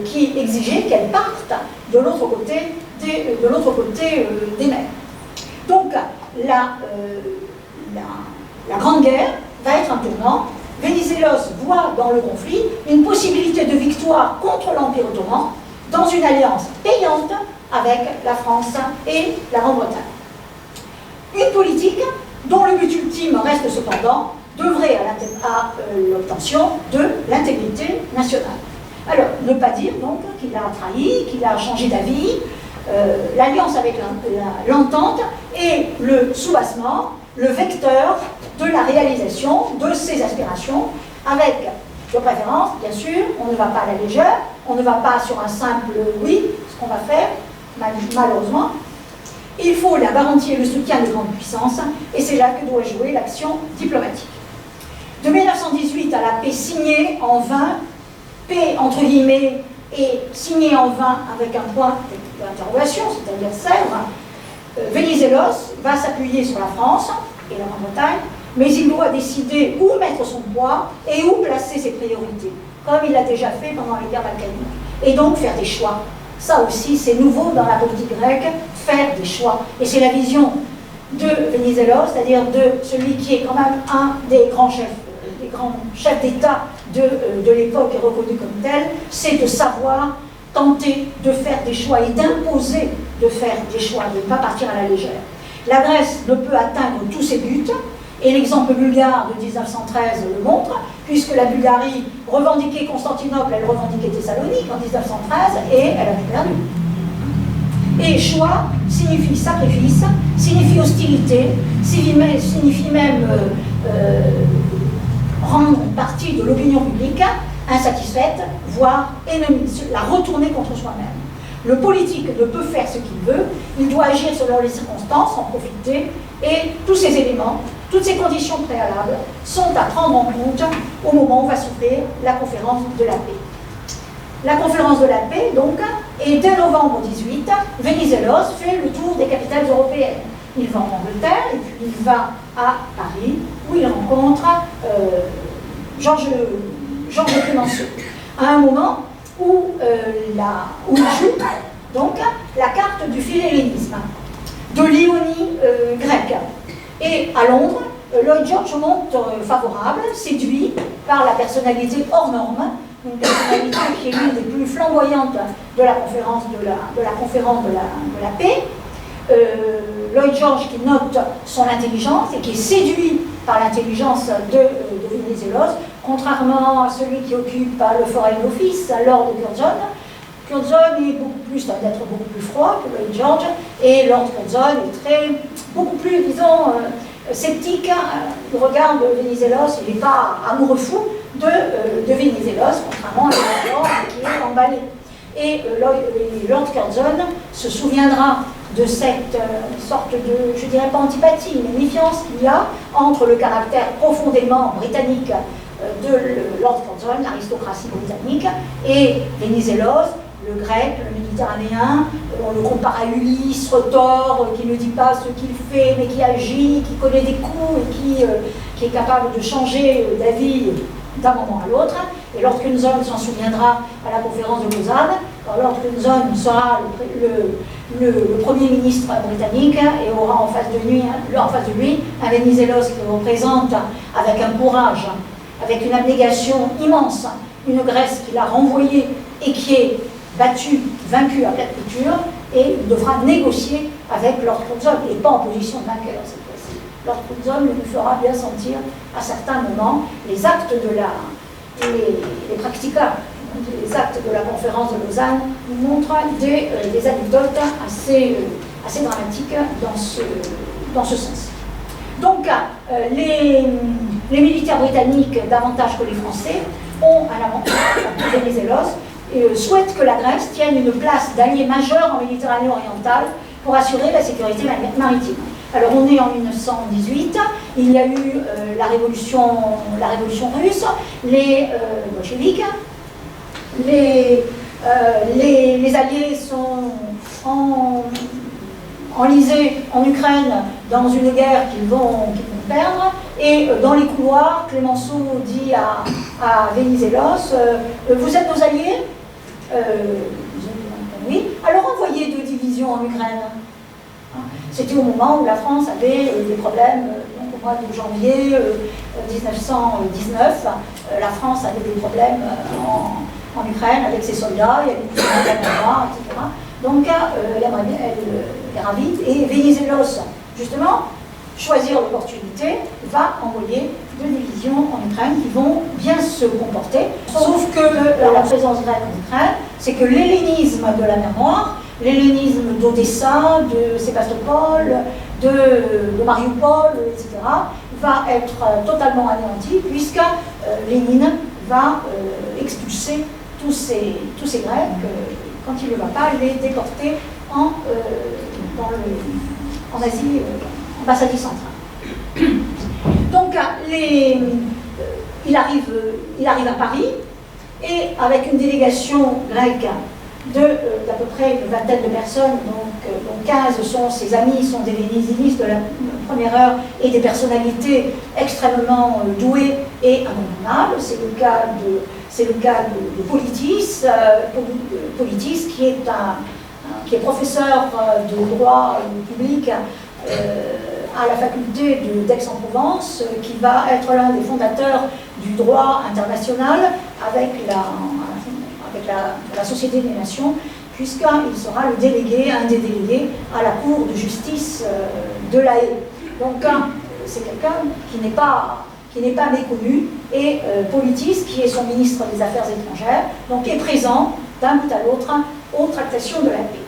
qui exigeait qu'elle parte de l'autre côté des mers. Donc la Grande Guerre va être un tournant. Venizelos voit dans le conflit une possibilité de victoire contre l'Empire ottoman dans une alliance payante avec la France et la Grande-Bretagne. Une politique dont le but ultime reste cependant d'œuvrer à l'obtention de l'intégrité nationale. Alors, ne pas dire donc qu'il a trahi, qu'il a changé d'avis, l'alliance avec l'entente est le soubassement, le vecteur de la réalisation de ses aspirations, avec, de préférence, bien sûr, on ne va pas à la légère, on ne va pas sur un simple oui, ce qu'on va faire, malheureusement. Il faut la garantie et le soutien des grandes puissances, et c'est là que doit jouer l'action diplomatique. De 1918 à la paix signée en vain, paix entre guillemets, et signée en vain avec un point d'interrogation, c'est-à-dire Sèvres, Venizelos va s'appuyer sur la France et la Grande-Bretagne, mais il doit décider où mettre son poids et où placer ses priorités, comme il l'a déjà fait pendant les guerres balkaniques, et donc faire des choix. Ça aussi, c'est nouveau dans la politique grecque, faire des choix. Et c'est la vision de Venizelos, c'est-à-dire de celui qui est quand même un des grands chefs d'État de l'époque est reconnue comme telle, c'est de savoir tenter de faire des choix et d'imposer de faire des choix, de ne pas partir à la légère. La Grèce ne peut atteindre tous ses buts, et l'exemple bulgare de 1913 le montre, puisque la Bulgarie revendiquait Constantinople, elle revendiquait Thessalonique en 1913, et elle a tout perdu. Et choix signifie sacrifice, signifie hostilité, signifie même rendre une partie de l'opinion publique insatisfaite, voire ennemie, la retourner contre soi-même. Le politique ne peut faire ce qu'il veut, il doit agir selon les circonstances, en profiter, et tous ces éléments, toutes ces conditions préalables sont à prendre en compte au moment où va s'ouvrir la conférence de la paix. La conférence de la paix, donc, et dès novembre 18, Venizelos fait le tour des capitales européennes. Il va en Angleterre, et puis il va à Paris, où il rencontre Georges Clemenceau, à un moment où il joue donc la carte du philélénisme, de l'Ionie grecque. Et à Londres, Lloyd George monte favorable, séduit par la personnalité hors norme, une personnalité qui est l'une des plus flamboyantes de la conférence de la paix. Lloyd George qui note son intelligence et qui est séduit par l'intelligence de Venizelos, contrairement à celui qui occupe le Foreign Office, Lord Curzon. Curzon est un être beaucoup plus froid que Lloyd George, et Lord Curzon est beaucoup plus, disons, sceptique. Il regarde Venizelos, il n'est pas amoureux fou de Venizelos, contrairement à Lloyd George qui est emballé. Et Lord Curzon se souviendra de cette sorte de, je dirais pas antipathie, mais méfiance qu'il y a entre le caractère profondément britannique de Lord Curzon, l'aristocratie britannique, et Venizelos, le grec, le méditerranéen. On le compare à Ulysse, Rhétor, qui ne dit pas ce qu'il fait, mais qui agit, qui connaît des coups et qui est capable de changer d'avis d'un moment à l'autre. Et Lord Curzon s'en souviendra à la conférence de Lausanne, quand Lord Curzon sera le Premier ministre britannique et aura en face de lui un Venizelos qui représente avec un courage, avec une abnégation immense, une Grèce qu'il a renvoyée et qui est battue, vaincue à plate couture, et il devra négocier avec Lord Curzon, et pas en position de vainqueur cette fois-ci. Lord Curzon lui fera bien sentir à certains moments les actes les practica, les actes de la conférence de Lausanne nous montrent des anecdotes assez dramatiques dans ce sens. Donc, les militaires britanniques, davantage que les Français, ont un avantage, Venizelos, et souhaitent que la Grèce tienne une place d'allié majeur en Méditerranée orientale pour assurer la sécurité maritime. Alors on est en 1918, il y a eu la révolution russe, les bolcheviks, les alliés sont enlisés en Ukraine dans une guerre qu'ils vont perdre, et dans les couloirs, Clemenceau dit à Venizelos, vous êtes nos alliés? Oui. Alors envoyez 2 divisions en Ukraine. C'était au moment où la France avait des problèmes, donc au mois de janvier 1919, la France avait des problèmes en Ukraine avec ses soldats, il y avait des problèmes etc. Donc elle est ravie, et Venizelos, justement, choisir l'opportunité, va envoyer 2 divisions en Ukraine qui vont bien se comporter. Sauf que la présence grecque en Ukraine, c'est que l'hellénisme de la mer Noire, l'hellénisme d'Odessa, de Sébastopol, de Mariupol, etc., va être totalement anéanti, puisque Lénine va expulser tous ces Grecs, quand il ne va pas les déporter en Asie, en Asie centrale. Donc, il arrive à Paris, et avec une délégation grecque d'à peu près une vingtaine de personnes, dont 15 sont ses amis, sont des vénézinistes de la première heure et des personnalités extrêmement douées et abandonnables. C'est le cas de Politis, qui est professeur de droit public à la faculté d'Aix-en-Provence, qui va être l'un des fondateurs du droit international avec la Société des Nations, puisqu'il sera le délégué, un des délégués à la Cour de justice de La Haye. Donc c'est quelqu'un qui n'est pas méconnu, et Politis, qui est son ministre des Affaires étrangères, donc est présent d'un bout à l'autre aux tractations de la paix.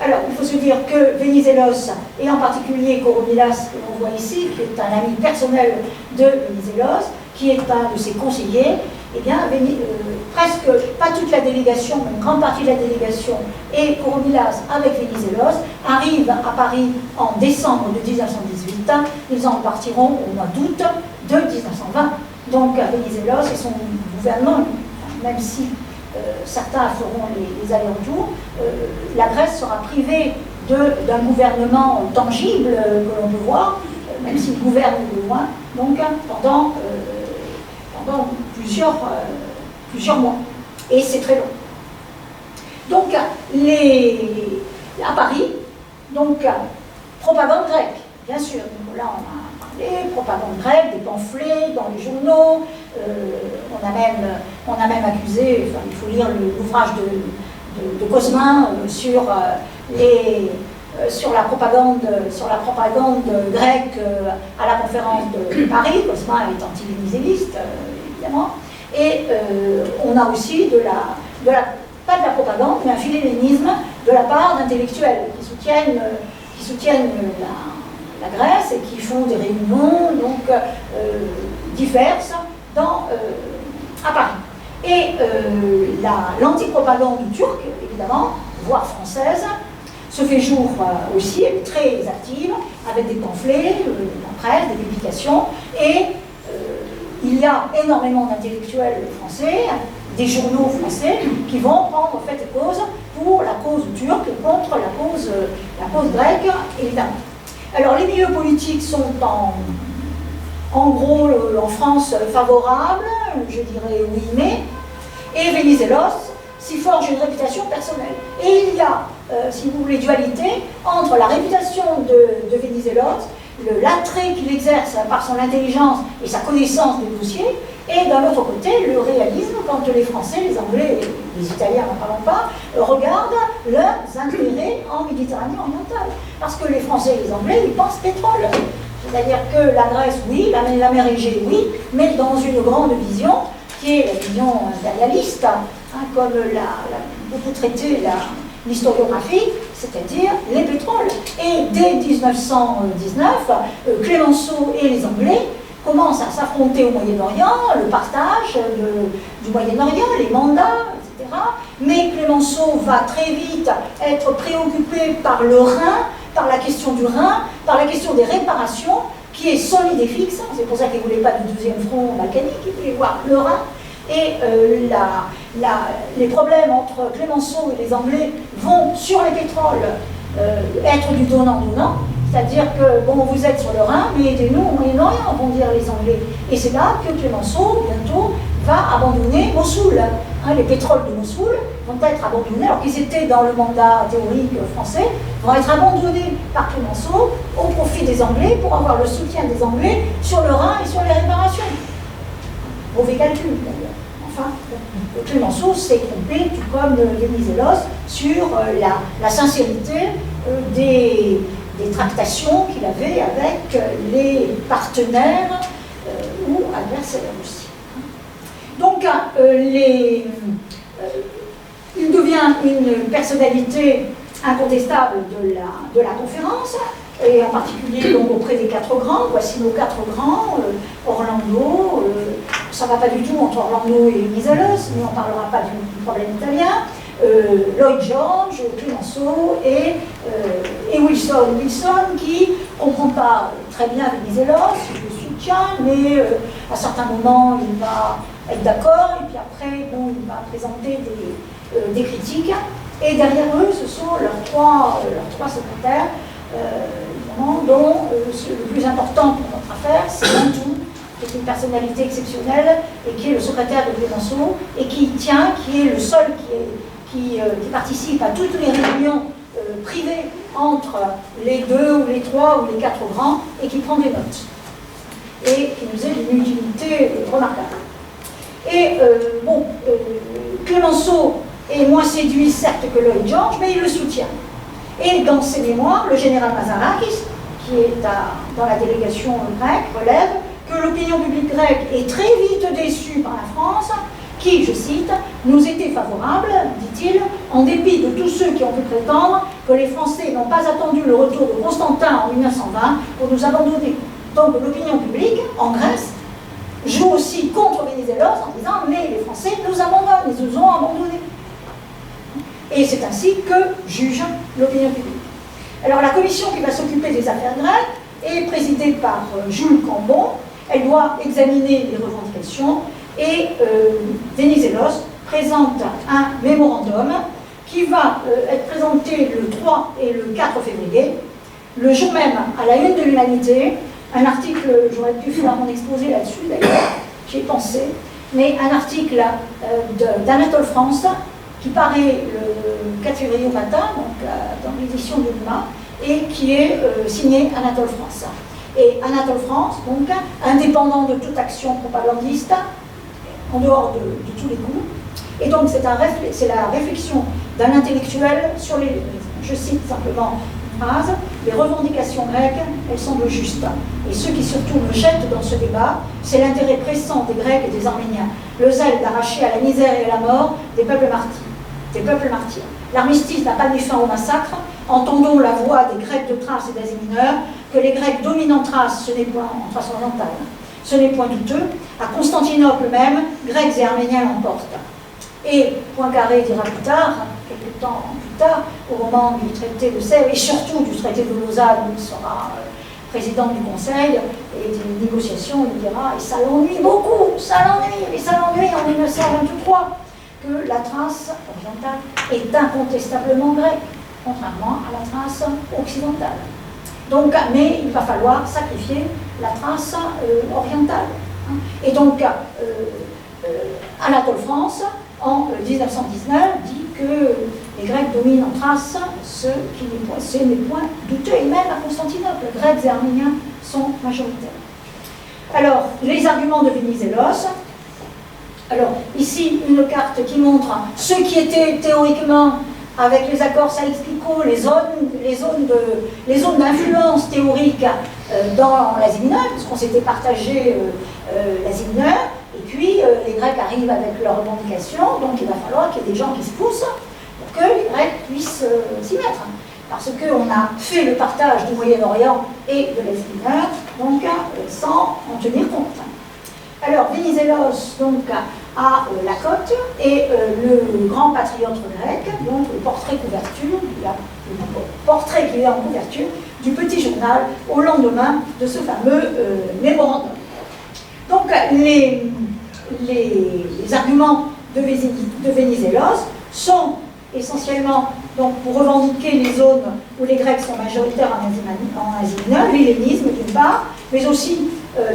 Alors, il faut se dire que Venizelos, et en particulier Kouroumilas, que l'on voit ici, qui est un ami personnel de Venizelos, qui est un de ses conseillers, eh bien, presque, pas toute la délégation, mais une grande partie de la délégation, et Kouroumilas avec Venizelos, arrivent à Paris en décembre de 1918. Ils en partiront au mois d'août de 1920. Donc, Venizelos et son gouvernement, même si certains feront les allers-retours, la Grèce sera privée d'un gouvernement tangible que l'on peut voir, même s'il gouverne de loin, donc pendant plusieurs mois. Et c'est très long. Donc, à Paris, donc, propagande grecque, bien sûr. Donc, là, on a parlé, propagande grecque, des pamphlets dans les journaux. On a même accusé, enfin, il faut lire l'ouvrage de Cosmin sur la propagande grecque à la conférence de Paris. Cosmin est anti-vénizéliste, évidemment. Et on a aussi pas de la propagande, mais un philélénisme de la part d'intellectuels qui soutiennent la Grèce et qui font des réunions donc, diverses à Paris. Et l'antipropagande turque, évidemment, voire française, se fait jour aussi, elle est très active, avec des pamphlets, la presse, des publications, et il y a énormément d'intellectuels français, des journaux français, qui vont prendre fait et cause pour la cause turque contre la cause grecque, évidemment. Alors les milieux politiques sont en gros en France favorables, je dirais oui mais, et Venizelos s'y forge une réputation personnelle. Et il y a, si vous voulez, dualité entre la réputation de Venizelos, l'attrait qu'il exerce par son intelligence et sa connaissance des dossiers, et d'un autre côté, le réalisme quand les Français, les Anglais et les Italiens, n'en parlons pas, regardent leurs intérêts en Méditerranée orientale. Parce que les Français et les Anglais, ils pensent pétrole. C'est-à-dire que la Grèce, oui, la mer Égée, oui, mais dans une grande vision, qui est la vision impérialiste, comme beaucoup traité l'historiographie, c'est-à-dire les pétroles. Et dès 1919, Clémenceau et les Anglais commencent à s'affronter au Moyen-Orient, le partage du Moyen-Orient, les mandats, etc. Mais Clémenceau va très vite être préoccupé par le Rhin, par la question du Rhin, par la question des réparations, qui est solide et fixe. C'est pour ça qu'il ne voulait pas du deuxième front balkanique, il voulait voir le Rhin. Et les problèmes entre Clémenceau et les Anglais vont, sur les pétroles, être du donnant-donnant. C'est-à-dire que, bon, vous êtes sur le Rhin, mais aidez-nous au Moyen-Orient, vont dire les Anglais. Et c'est là que Clémenceau, bientôt, va abandonner Mossoul. Les pétroles de Mossoul vont être abandonnés, alors qu'ils étaient dans le mandat théorique français, vont être abandonnés par Clémenceau au profit des Anglais pour avoir le soutien des Anglais sur le Rhin et sur les réparations. Mauvais calcul, d'ailleurs. Enfin, Clémenceau s'est trompé, tout comme Venizelos, sur la sincérité des tractations qu'il avait avec les partenaires ou adversaires aussi. Donc, il devient une personnalité incontestable de la conférence, et en particulier donc, auprès des quatre grands. Voici nos quatre grands, Orlando, ça ne va pas du tout entre Orlando et Venizelos, mais on ne parlera pas du problème italien, Lloyd George, Clémenceau et Wilson. Wilson qui ne comprend pas très bien Venizelos, je le soutiens, mais à certains moments il va être d'accord, et puis après bon, il va présenter des critiques. Et derrière eux, ce sont leurs trois secrétaires, évidemment, dont le plus important pour notre affaire, c'est Mantoux, qui est une personnalité exceptionnelle et qui est le secrétaire de Clémenceau et qui est le seul qui participe à toutes les réunions privées entre les 2 ou les 3 ou les 4 grands et qui prend des notes. Et qui nous est d'une utilité remarquable. Et Clemenceau est moins séduit certes que Lloyd George, mais il le soutient. Et dans ses mémoires, le général Mazarakis, qui est dans la délégation grecque, relève que l'opinion publique grecque est très vite déçue par la France, qui, je cite, nous était favorable, dit-il, en dépit de tous ceux qui ont pu prétendre que les Français n'ont pas attendu le retour de Constantin en 1920 pour nous abandonner. Donc l'opinion publique, en Grèce, joue aussi contre Venizelos en disant « mais les Français nous abandonnent, ils nous ont abandonnés ». Et c'est ainsi que juge l'opinion publique. Alors la commission qui va s'occuper des affaires grecques est présidée par Jules Cambon. Elle doit examiner les revendications et Venizelos présente un mémorandum qui va être présenté le 3 et le 4 février, le jour même à la une de l'Humanité. Un article, j'aurais pu faire mon exposé là-dessus d'ailleurs, j'y ai pensé, mais un article d'Anatole France qui paraît le 4 février au matin, donc dans l'édition de l'UMA, et qui est signé Anatole France. Et Anatole France, donc, indépendant de toute action propagandiste, en dehors de tous les coups. Et donc c'est la réflexion d'un intellectuel sur les... Je cite simplement une phrase: les revendications grecques, elles semblent justes. Et ce qui surtout me jette dans ce débat, c'est l'intérêt pressant des Grecs et des Arméniens, le zèle d'arracher à la misère et à la mort des peuples martyrs. L'armistice n'a pas mis fin au massacre. Entendons la voix des Grecs de Thrace et d'Asie mineure, que les Grecs dominent en Thrace, ce n'est point en Thrace orientale, ce n'est point douteux. À Constantinople même, Grecs et Arméniens l'emportent. Et Poincaré dira plus tard, quelques temps plus tard, au moment du traité de Sèvres et surtout du traité de Lausanne, où il sera président du Conseil et des négociations, il dira, et ça l'ennuie beaucoup, ça l'ennuie en 1923, que la Thrace orientale est incontestablement grecque, contrairement à la Thrace occidentale. Donc, mais il va falloir sacrifier la Thrace orientale. Et donc, Anatole France, en 1919, dit que les Grecs dominent en Thrace, ce n'est point douteux, et même à Constantinople, Grecs et Arméniens sont majoritaires. Alors, les arguments de Venizelos. Alors, ici, une carte qui montre ce qui était théoriquement, avec les accords Saïx-Picot, les zones d'influence théorique dans l'Asie mineure, puisqu'on s'était partagé l'Asie mineure, et puis les Grecs arrivent avec leurs revendications, donc il va falloir qu'il y ait des gens qui se poussent pour que les Grecs puissent s'y mettre. Parce qu'on a fait le partage du Moyen-Orient et de l'Asie mineure, donc sans en tenir compte. Alors, Venizelos, donc, a la cote et le grand patriote grec, donc le portrait couverture, le portrait qui est en couverture du petit journal au lendemain de ce fameux mémorandum. Donc, les arguments de Venizelos sont essentiellement donc, pour revendiquer les zones où les Grecs sont majoritaires en Asie mineure, l'hellénisme d'une part, mais aussi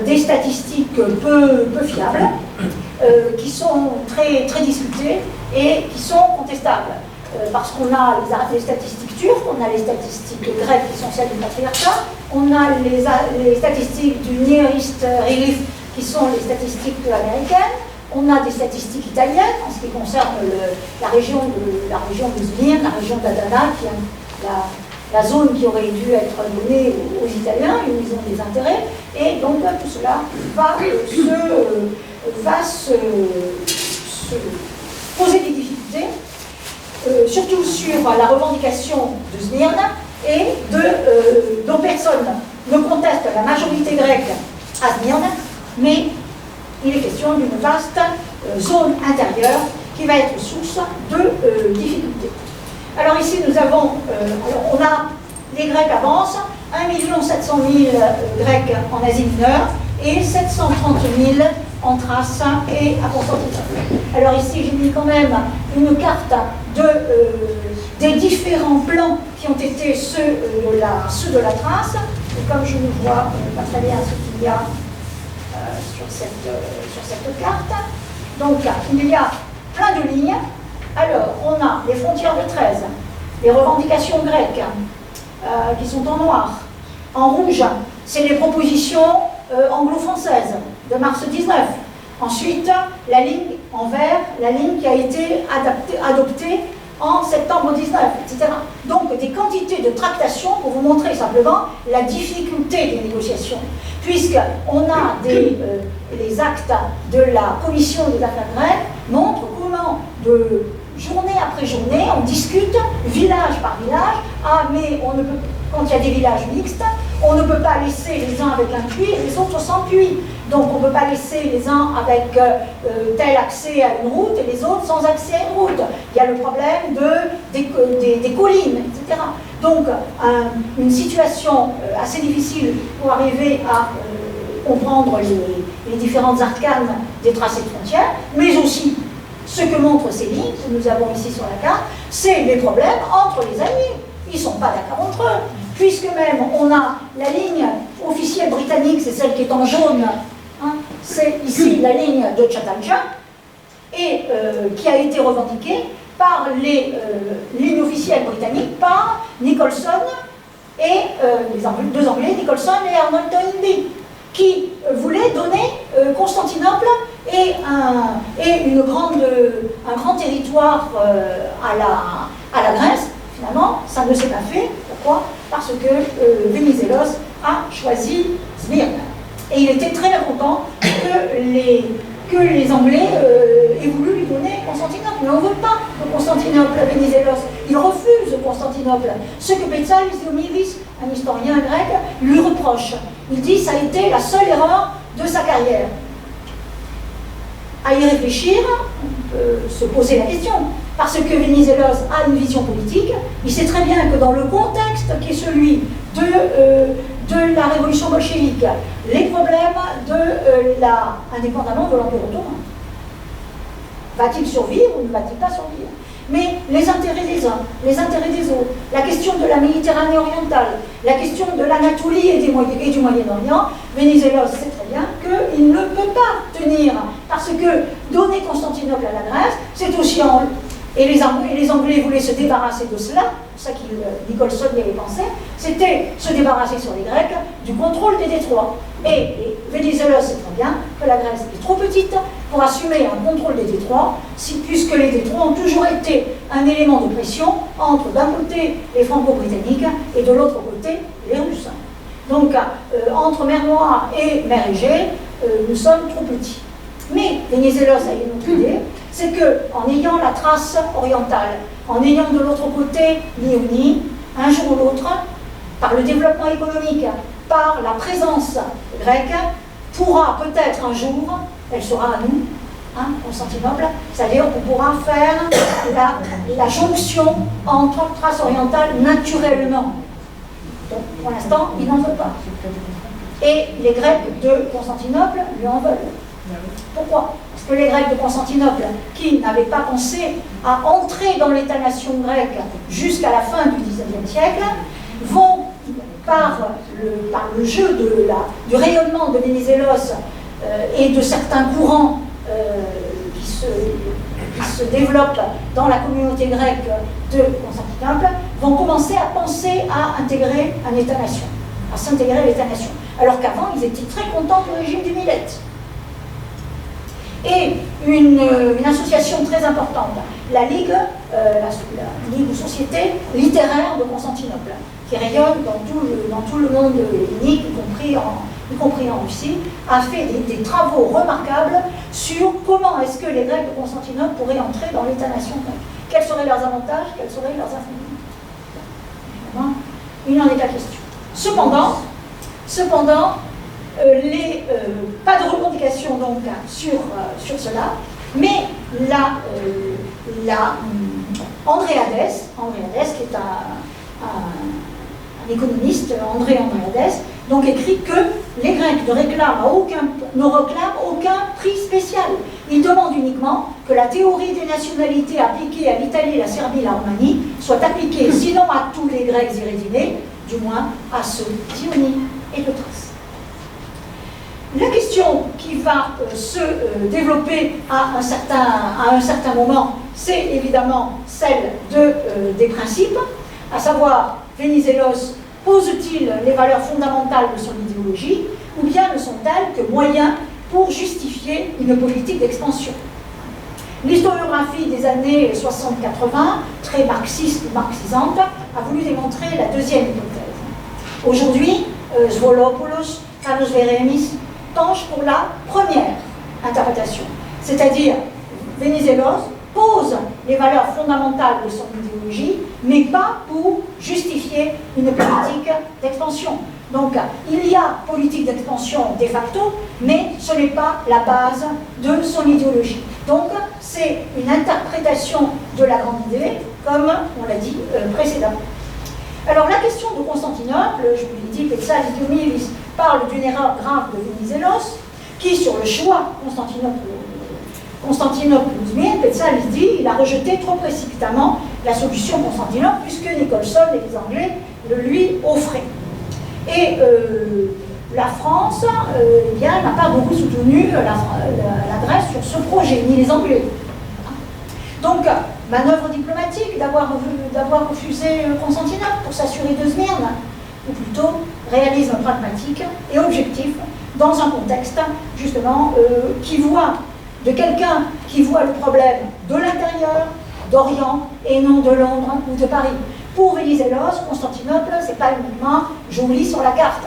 des statistiques peu fiables, qui sont très, très discutées et qui sont contestables. Parce qu'on a les statistiques turques, on a les statistiques grecques qui sont celles du patriarcat, on a les statistiques du Near East Relief qui sont les statistiques américaines, on a des statistiques italiennes en ce qui concerne la région de Smyrne, la région d'Adana, qui est la zone qui aurait dû être donnée aux Italiens, où ils ont des intérêts, et donc tout cela va se poser des difficultés, surtout sur la revendication de Smyrne, et dont personne ne conteste la majorité grecque à Smyrne, mais il est question d'une vaste zone intérieure qui va être source de difficultés. Alors ici nous avons, les Grecs avancent, 1 700 000 Grecs en Asie mineure et 730 000 en Thrace et à Constantinople. Alors ici j'ai mis quand même une carte des différents plans qui ont été ceux de la Thrace, et comme je ne vois pas très bien ce qu'il y a sur cette carte. Donc il y a plein de lignes. Alors on a les frontières de 13, les revendications grecques, qui sont en noir. En rouge, c'est les propositions anglo-françaises de mars 19. Ensuite, la ligne en vert, la ligne qui a été adoptée en septembre 19, etc. Donc des quantités de tractations pour vous montrer simplement la difficulté des négociations, puisqu'on a les actes de la commission des affaires grecques montrent comment de journée après journée on discute village par village. Ah mais on ne peut, quand il y a des villages mixtes, on ne peut pas laisser les uns avec un puits et les autres sans puits. Donc on ne peut pas laisser les uns avec tel accès à une route et les autres sans accès à une route. Il y a le problème des collines, etc. Donc une situation assez difficile pour arriver à comprendre les différentes arcanes des tracés de frontières, mais aussi ce que montrent ces lignes que nous avons ici sur la carte, c'est les problèmes entre les alliés. Ils ne sont pas d'accord entre eux, puisque même on a la ligne officielle britannique, c'est celle qui est en jaune, hein, c'est ici la ligne de Chattanooga, et qui a été revendiquée par les lignes officielles britanniques par Nicholson et les deux Anglais, Nicholson et Arnold Toynbee, qui voulaient donner Constantinople et un grand territoire à la Grèce. Finalement, ça ne s'est pas fait. Pourquoi? Parce que Venizelos a choisi Smyrne. Et il était très mécontent que les Anglais aient voulu lui donner Constantinople. Mais on ne veut pas de Constantinople à Venizelos. Il refuse Constantinople. Ce que Petsalis Diomidis, un historien grec, lui reproche. Il dit que ça a été la seule erreur de sa carrière. À y réfléchir, on peut se poser la question. Parce que Venizelos a une vision politique, il sait très bien que dans le contexte qui est celui de la révolution bolchevique, les problèmes indépendamment de l'Empire ottoman, va-t-il survivre ou ne va-t-il pas survivre? Mais les intérêts des uns, les intérêts des autres, la question de la Méditerranée orientale, la question de l'Anatolie et du Moyen-Orient, Venizelos sait très bien qu'il ne peut pas tenir, parce que donner Constantinople à la Grèce, c'est aussi et les Anglais voulaient se débarrasser de cela, c'est ça que Nicholson y avait pensé, c'était se débarrasser sur les Grecs du contrôle des détroits. Et Venizelos sait très bien que la Grèce est trop petite pour assumer un contrôle des détroits, puisque les détroits ont toujours été un élément de pression entre d'un côté les Franco-Britanniques et de l'autre côté les Russes. Donc entre mer Noire et mer Égée, nous sommes trop petits. Mais Venizelos a une autre idée, c'est qu'en ayant la trace orientale, en ayant de l'autre côté l'Ionie, un jour ou l'autre, par le développement économique, par la présence grecque, pourra peut-être un jour, elle sera à nous, hein, Constantinople, c'est-à-dire qu'on pourra faire la jonction entre trace orientale naturellement. Donc pour l'instant, il n'en veut pas. Et les Grecs de Constantinople lui en veulent. Pourquoi? Parce que les Grecs de Constantinople, qui n'avaient pas pensé à entrer dans l'État-nation grec jusqu'à la fin du XIXe siècle, vont, par le jeu du rayonnement de Venizelos et de certains courants qui se développent dans la communauté grecque de Constantinople, vont commencer à penser à intégrer un État-nation, à s'intégrer à l'État-nation. Alors qu'avant, ils étaient très contents du régime du Millet. Et une association très importante, la Ligue ou Société littéraire de Constantinople, qui rayonne dans tout le monde hellénique, y compris en Russie, a fait des travaux remarquables sur comment est-ce que les Grecs de Constantinople pourraient entrer dans l'État-nation grec. Quels seraient leurs avantages, quels seraient leurs inconvénients. Évidemment, il n'en est pas question. Cependant, pas de revendication donc sur cela, mais Andréades, qui est un économiste, André Andréades, donc écrit que les Grecs ne réclament aucun prix spécial. Ils demandent uniquement que la théorie des nationalités appliquée à l'Italie, la Serbie et la Roumanie soit appliquée, sinon à tous les Grecs irédinés, du moins à ceux d'Ionie et de Thrace. La question qui va se développer à un certain moment, c'est évidemment celle des principes, à savoir Venizelos pose-t-il les valeurs fondamentales de son idéologie, ou bien ne sont-elles que moyens pour justifier une politique d'expansion? L'historiographie des années 60-80, très marxiste ou marxisante, a voulu démontrer la deuxième hypothèse. Aujourd'hui, Svoulopoulos, Panos Veremis penche pour la première interprétation, c'est-à-dire Venizelos pose les valeurs fondamentales de son idéologie, mais pas pour justifier une politique d'expansion. Donc, il y a politique d'expansion de facto, mais ce n'est pas la base de son idéologie. Donc, c'est une interprétation de la grande idée, comme on l'a dit précédemment. Alors, la question de Constantinople, je vous l'ai dit, Petsalis Diomiris parle d'une erreur grave de Venizelos, qui, sur le choix Constantinople-Ouzmien, Petsalis dit il a rejeté trop précipitamment la solution Constantinople, puisque Nicholson et les Anglais le lui offraient. Et la France eh bien, n'a pas beaucoup soutenu la Grèce sur ce projet, ni les Anglais. Donc, manœuvre diplomatique d'avoir refusé Constantinople pour s'assurer de Smyrne, ou plutôt réalisme pragmatique et objectif dans un contexte, justement, de quelqu'un qui voit le problème de l'intérieur, d'Orient, et non de Londres ou de Paris. Pour Venizelos, Constantinople, ce n'est pas uniquement joli sur la carte.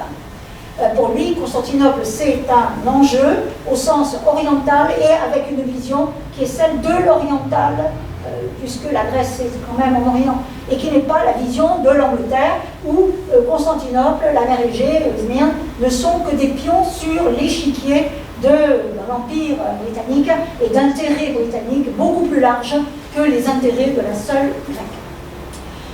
Pour lui, Constantinople, c'est un enjeu au sens oriental et avec une vision qui est celle de l'oriental, puisque la Grèce est quand même en Orient, et qui n'est pas la vision de l'Angleterre, où Constantinople, la mer Égée, Smyrne, ne sont que des pions sur l'échiquier de l'Empire britannique et d'intérêts britanniques beaucoup plus larges que les intérêts de la seule Grèce.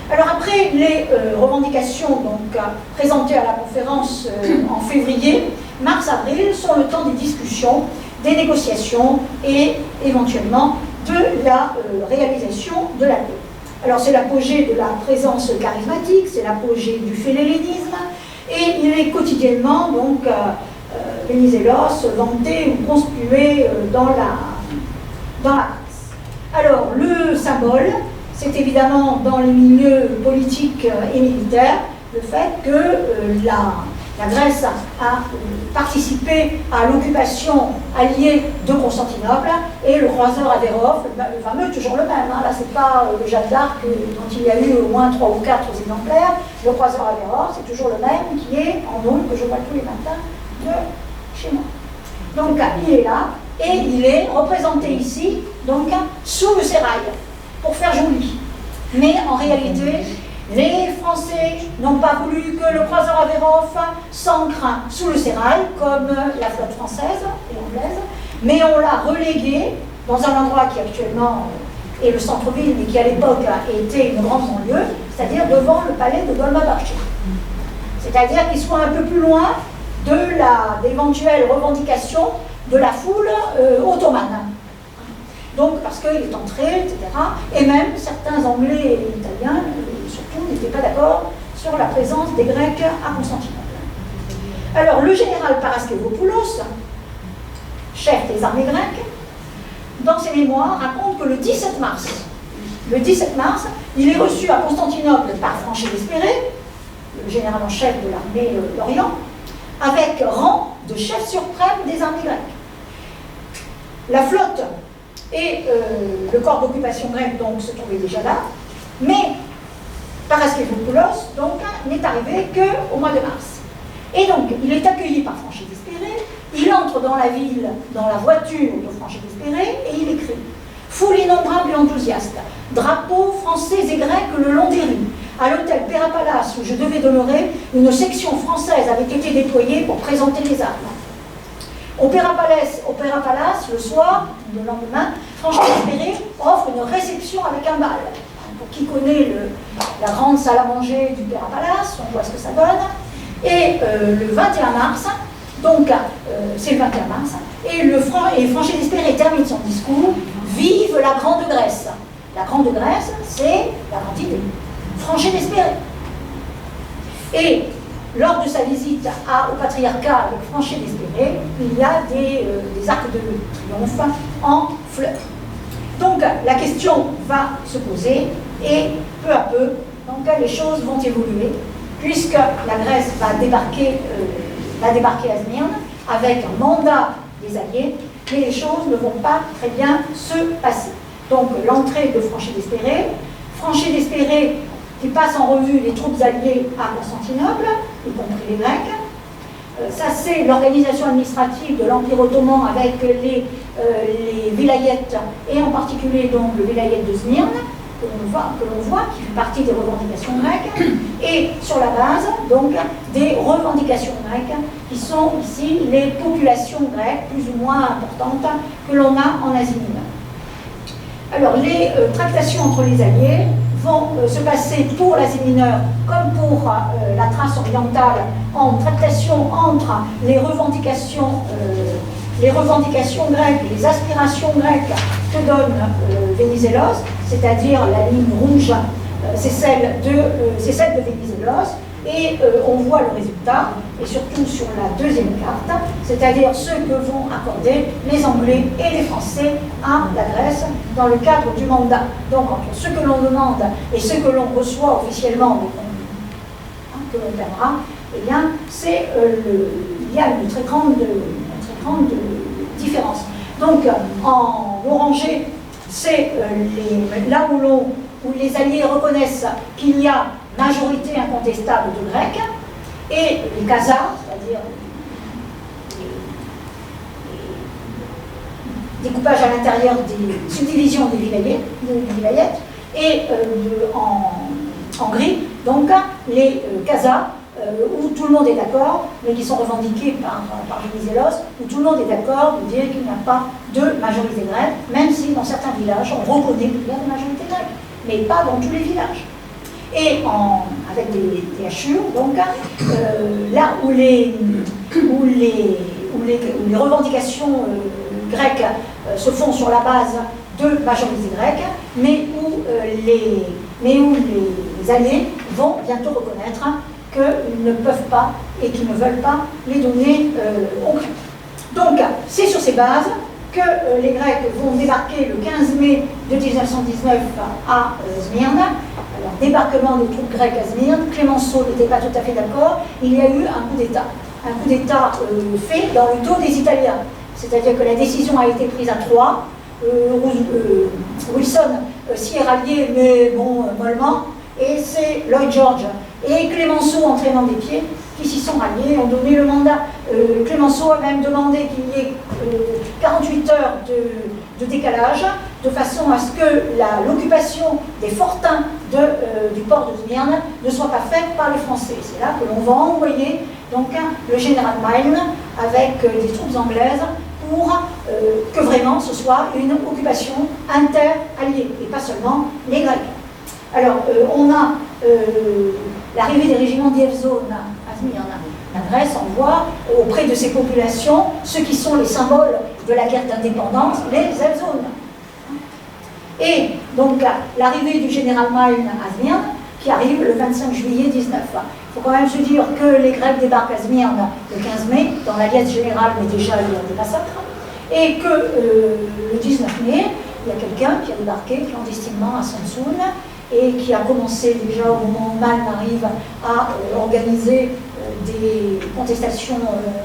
Alors après les revendications donc, présentées à la conférence en février, mars-avril sont le temps des discussions, des négociations et éventuellement de la réalisation de la paix. Alors c'est l'apogée de la présence charismatique, c'est l'apogée du philhellénisme, et il est quotidiennement donc Venizelos vanté ou conspué dans la presse. Alors le symbole, c'est évidemment dans les milieux politiques et militaires le fait que la Grèce a participé à l'occupation alliée de Constantinople, et le croiseur Avérov, le fameux, toujours le même, hein, là c'est pas le Jeanne d'Arc dont il y a eu au moins 3 ou 4 exemplaires, le croiseur Avérov c'est toujours le même qui est en nombre que je vois tous les matins de chez moi. Donc il est là, et il est représenté ici, donc sous le sérail, pour faire joli. Mais en réalité, les Français n'ont pas voulu que le croiseur Avérov s'ancre sous le sérail, comme la flotte française et anglaise, mais on l'a relégué dans un endroit qui actuellement est le centre-ville, mais qui à l'époque était une grande banlieue, c'est-à-dire devant le palais de Dolmabahçe. C'est-à-dire qu'il soit un peu plus loin d'éventuelles revendications de la foule ottomane. Donc, parce qu'il est entré, etc. Et même certains Anglais et Italiens, surtout, n'étaient pas d'accord sur la présence des Grecs à Constantinople. Alors, le général Paraskevopoulos, chef des armées grecques, dans ses mémoires, raconte que le 17 mars, il est reçu à Constantinople par Franchet d'Espéré, le général en chef de l'armée d'Orient, avec rang de chef suprême des armées grecques. La flotte et le corps d'occupation grec donc se trouvaient déjà là, mais Paraskevopoulos donc n'est arrivé qu'au mois de mars. Et donc il est accueilli par Franchet d'Espéré, il entre dans la ville, dans la voiture de Franchet d'Espéré, et il écrit « Foule innombrable et enthousiaste, drapeaux français et grecs le long des rues. À l'hôtel Perapalas où je devais demeurer, une section française avait été déployée pour présenter les armes. Au Perapalas, le soir, le lendemain, Franchet d'Espéré offre une réception avec un bal. Pour qui connaît la grande salle à manger du Perapalas, on voit ce que ça donne. Et le 21 mars, donc c'est le 21 mars, et Franchet d'Espéré termine son discours « Vive la Grande Grèce ». La Grande Grèce, c'est la grande idée. Franchet d'Espéré. Et lors de sa visite au patriarcat avec Franchet d'Espéré, il y a des arcs de triomphe en fleurs. Donc la question va se poser, et peu à peu, Donc les choses vont évoluer, puisque la Grèce va débarquer à Smyrne avec un mandat des Alliés, mais les choses ne vont pas très bien se passer. Donc l'entrée de Franché d'Espéré qui passe en revue les troupes alliées à Constantinople, y compris les Grecs. Ça, c'est l'organisation administrative de l'Empire ottoman avec les vilayettes, et en particulier donc le vilayet de Smyrne, que l'on voit, qui fait partie des revendications grecques, et sur la base donc des revendications grecques, qui sont ici les populations grecques plus ou moins importantes que l'on a en Asie mineure. Alors, les tractations entre les alliés vont se passer pour l'Asie mineure comme pour la Thrace orientale en tractation entre les revendications grecques et les aspirations grecques que donne Venizelos, c'est-à-dire la ligne rouge, c'est celle de Venizelos, et on voit le résultat, et surtout sur la deuxième carte, c'est-à-dire ce que vont accorder les Anglais et les Français à la Grèce dans le cadre du mandat. Donc entre ce que l'on demande et ce que l'on reçoit officiellement, mais que l'on perdra, eh bien, il y a une très grande différence. Donc en orangé, c'est là où les Alliés reconnaissent qu'il y a majorité incontestable de Grecs, et les Khazars, c'est-à-dire les découpages à l'intérieur des subdivisions des vilayettes, et en gris, donc les Khazars, où tout le monde est d'accord, mais qui sont revendiqués par Venizelos, où tout le monde est d'accord de dire qu'il n'y a pas de majorité grecque, même si dans certains villages on reconnaît qu'il y a des majorités grecques, mais pas dans tous les villages. Et avec des hachures, donc là où les revendications grecques se font sur la base de majorité grecque, mais où les Alliés vont bientôt reconnaître qu'ils ne peuvent pas et qu'ils ne veulent pas les donner aux Grecs. Donc c'est sur ces bases que les Grecs vont débarquer le 15 mai de 1919 à Smyrne. Alors, débarquement des troupes grecques à Smyrne, Clémenceau n'était pas tout à fait d'accord, il y a eu un coup d'État. Un coup d'État fait dans le dos des Italiens. C'est-à-dire que la décision a été prise à Troyes. Wilson s'y est rallié, mais bon, mollement. Et c'est Lloyd George et Clémenceau, entraînant des pieds, qui s'y sont ralliés, ont donné le mandat. Clémenceau a même demandé qu'il y ait 48 heures de décalage, de façon à ce que l'occupation des fortins du port de Smyrne ne soit pas faite par les Français. C'est là que l'on va envoyer donc, le général Milne avec des troupes anglaises pour que vraiment ce soit une occupation inter-alliée, et pas seulement les Grecs. Alors, on a l'arrivée des régiments d'Evzone à Smyrne. La Grèce envoie auprès de ces populations ceux qui sont les symboles de la guerre d'indépendance, les Evzones. Et donc, l'arrivée du général Milne à Smyrne, qui arrive le 25 juillet 19. Il faut quand même se dire que les Grecs débarquent à Smyrne le 15 mai, dans la liesse générale, mais déjà il y a des massacres, et que le 19 mai, il y a quelqu'un qui a débarqué clandestinement à Samsun, et qui a commencé déjà au moment où Milne arrive à organiser des contestations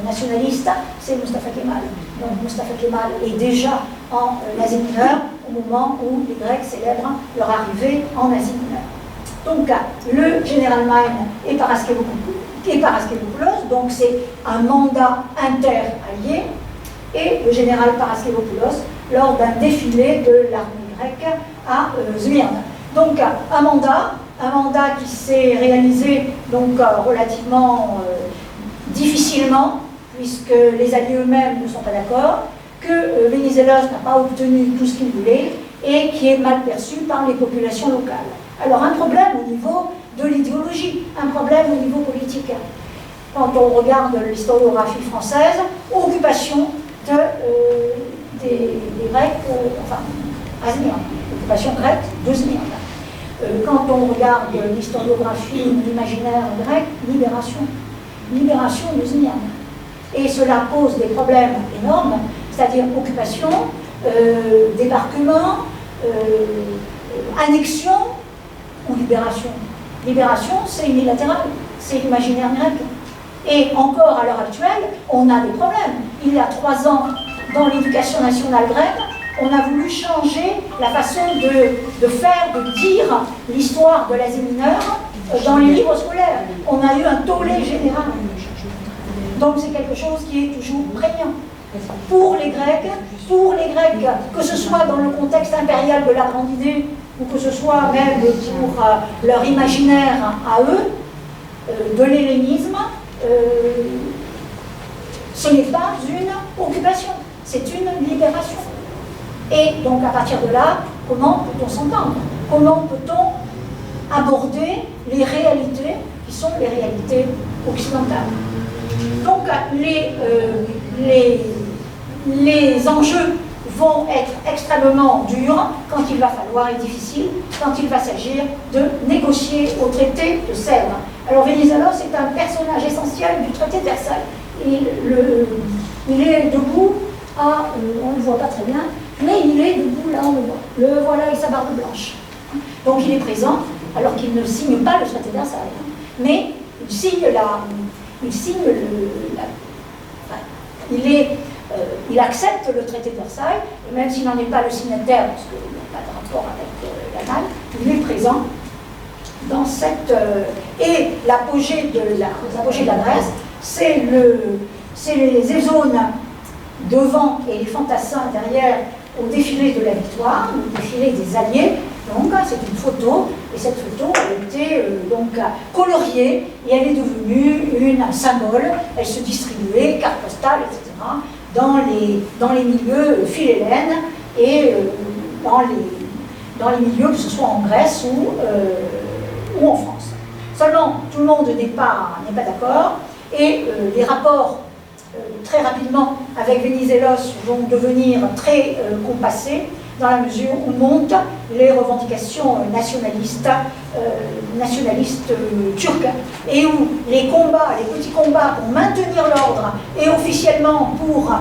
nationalistes, c'est Mustafa Kemal. Donc Mustafa Kemal est déjà en Asie mineure au moment où les Grecs célèbrent leur arrivée en Asie mineure. Donc le général Milne est Paraskevopoulos, donc c'est un mandat inter-allié, et le général Paraskevopoulos lors d'un défilé de l'armée grecque à Smyrne. Donc un mandat qui s'est réalisé donc, relativement difficilement, puisque les alliés eux-mêmes ne sont pas d'accord, que Venizelos n'a pas obtenu tout ce qu'il voulait, et qui est mal perçu par les populations locales. Alors un problème au niveau de l'idéologie, un problème au niveau politique. Quand on regarde l'historiographie française, occupation des Grecs, à Smyrne, occupation grecque de Smyrne. Quand on regarde l'historiographie ou l'imaginaire grec, libération de Smyrne. Et cela pose des problèmes énormes, c'est-à-dire occupation, débarquement, annexion ou libération. Libération, c'est unilatéral, c'est l'imaginaire grec. Et encore à l'heure actuelle, on a des problèmes. Il y a 3 ans, dans l'éducation nationale grecque, on a voulu changer la façon de faire, de dire l'histoire de l'Asie mineure dans les livres scolaires. On a eu un tollé général. Donc c'est quelque chose qui est toujours prégnant. Pour les Grecs, que ce soit dans le contexte impérial de la grande idée, ou que ce soit même pour leur imaginaire à eux, de l'hellénisme, ce n'est pas une occupation, c'est une libération. Et donc à partir de là, comment peut-on s'entendre? Comment peut-on aborder les réalités qui sont les réalités occidentales? Donc les enjeux vont être extrêmement durs quand il va falloir, et difficiles, quand il va s'agir de négocier au traité de Sèvres. Alors Venizelos est un personnage essentiel du traité de Versailles. Il est debout, on ne le voit pas très bien, mais il est debout, là on le voit. Le voilà avec sa barbe blanche. Donc il est présent, alors qu'il ne signe pas le traité de Versailles. Mais il signe il accepte le traité de Versailles, et même s'il n'en est pas le signataire, parce qu'il n'a pas de rapport avec l'Allemagne, il est présent dans cette... et l'apogée de la Grèce, c'est les zones devant et les fantassins derrière au défilé de la victoire, au défilé des Alliés. Donc c'est une photo, et cette photo a été coloriée, et elle est devenue un symbole. Elle se distribuait, carte postale, etc., dans les milieux philhellènes et dans les milieux, que ce soit en Grèce ou en France. Seulement, tout le monde n'est pas d'accord, et les rapports très rapidement avec Venizelos vont devenir très compassés, dans la mesure où montent les revendications nationalistes turques, et où les petits combats pour maintenir l'ordre et officiellement pour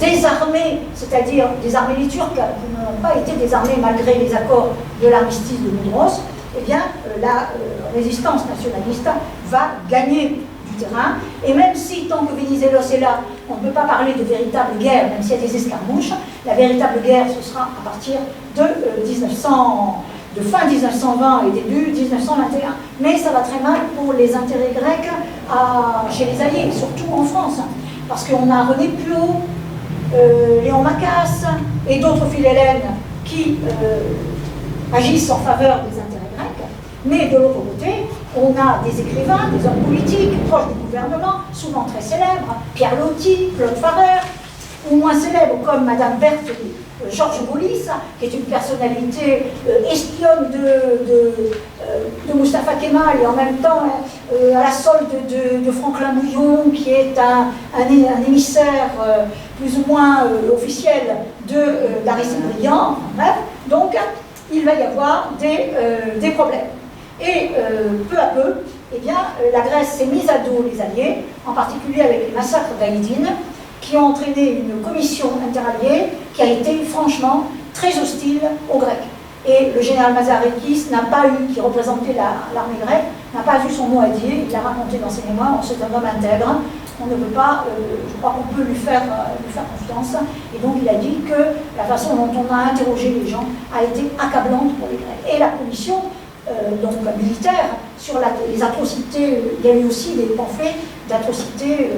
désarmer, c'est-à-dire désarmer les Turcs qui n'ont pas été désarmés malgré les accords de l'armistice de Mudros, eh bien la résistance nationaliste va gagner du terrain. Et même si, tant que Venizelos est là, on ne peut pas parler de véritable guerre, même s'il y a des escarmouches, la véritable guerre, ce sera à partir de fin 1920 et début 1921. Mais ça va très mal pour les intérêts grecs chez les Alliés, surtout en France, parce qu'on a René Puot, Léon Macasse et d'autres philhellènes qui agissent en faveur des intérêts grecs. Mais de l'autre côté, on a des écrivains, des hommes politiques proches du gouvernement, souvent très célèbres, Pierre Loti, Claude Farrer, ou moins célèbres comme Madame Berthe, Georges Boulis, qui est une personnalité espionne de Mustapha Kemal, et en même temps à la solde de Franklin Bouillon, qui est un émissaire plus ou moins officiel d'Aristide Briand. Bref, donc il va y avoir des problèmes. Et peu à peu, eh bien, la Grèce s'est mise à dos les Alliés, en particulier avec les massacres d'Aïdine, qui ont entraîné une commission interalliée qui a été franchement très hostile aux Grecs. Et le général Mazarakis qui représentait l'armée grecque, n'a pas eu son mot à dire. Il l'a raconté dans ses mémoires. C'est un homme intègre. On ne peut pas, je crois qu'on peut lui faire confiance. Et donc il a dit que la façon dont on a interrogé les gens a été accablante pour les Grecs. Et la commission militaire sur les atrocités, il y a eu aussi des pamphlets d'atrocités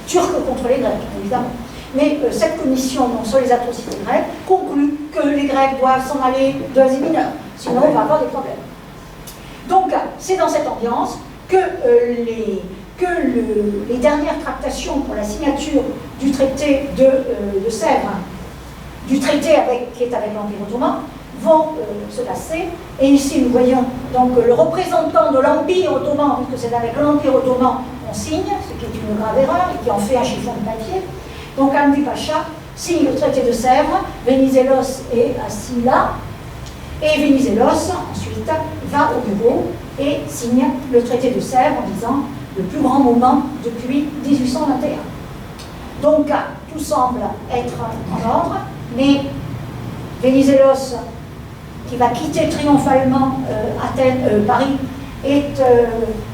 turques contre les Grecs, évidemment. Mais cette commission sur les atrocités grecques conclut que les Grecs doivent s'en aller d'Asie mineure, sinon on va avoir des problèmes. Donc c'est dans cette ambiance que les dernières tractations pour la signature du traité de Sèvres, du traité qui est avec l'Empire ottoman, vont se passer. Et ici, nous voyons donc le représentant de l'Empire ottoman, puisque c'est avec l'Empire ottoman qu'on signe, ce qui est une grave erreur, et qui en fait un chiffon de papier. Donc Hamdi Pacha signe le traité de Sèvres, Venizelos est assis là, et Venizelos, ensuite, va au bureau et signe le traité de Sèvres en disant le plus grand moment depuis 1821. Donc, tout semble être en ordre, mais Venizelos qui va quitter triomphalement Paris, est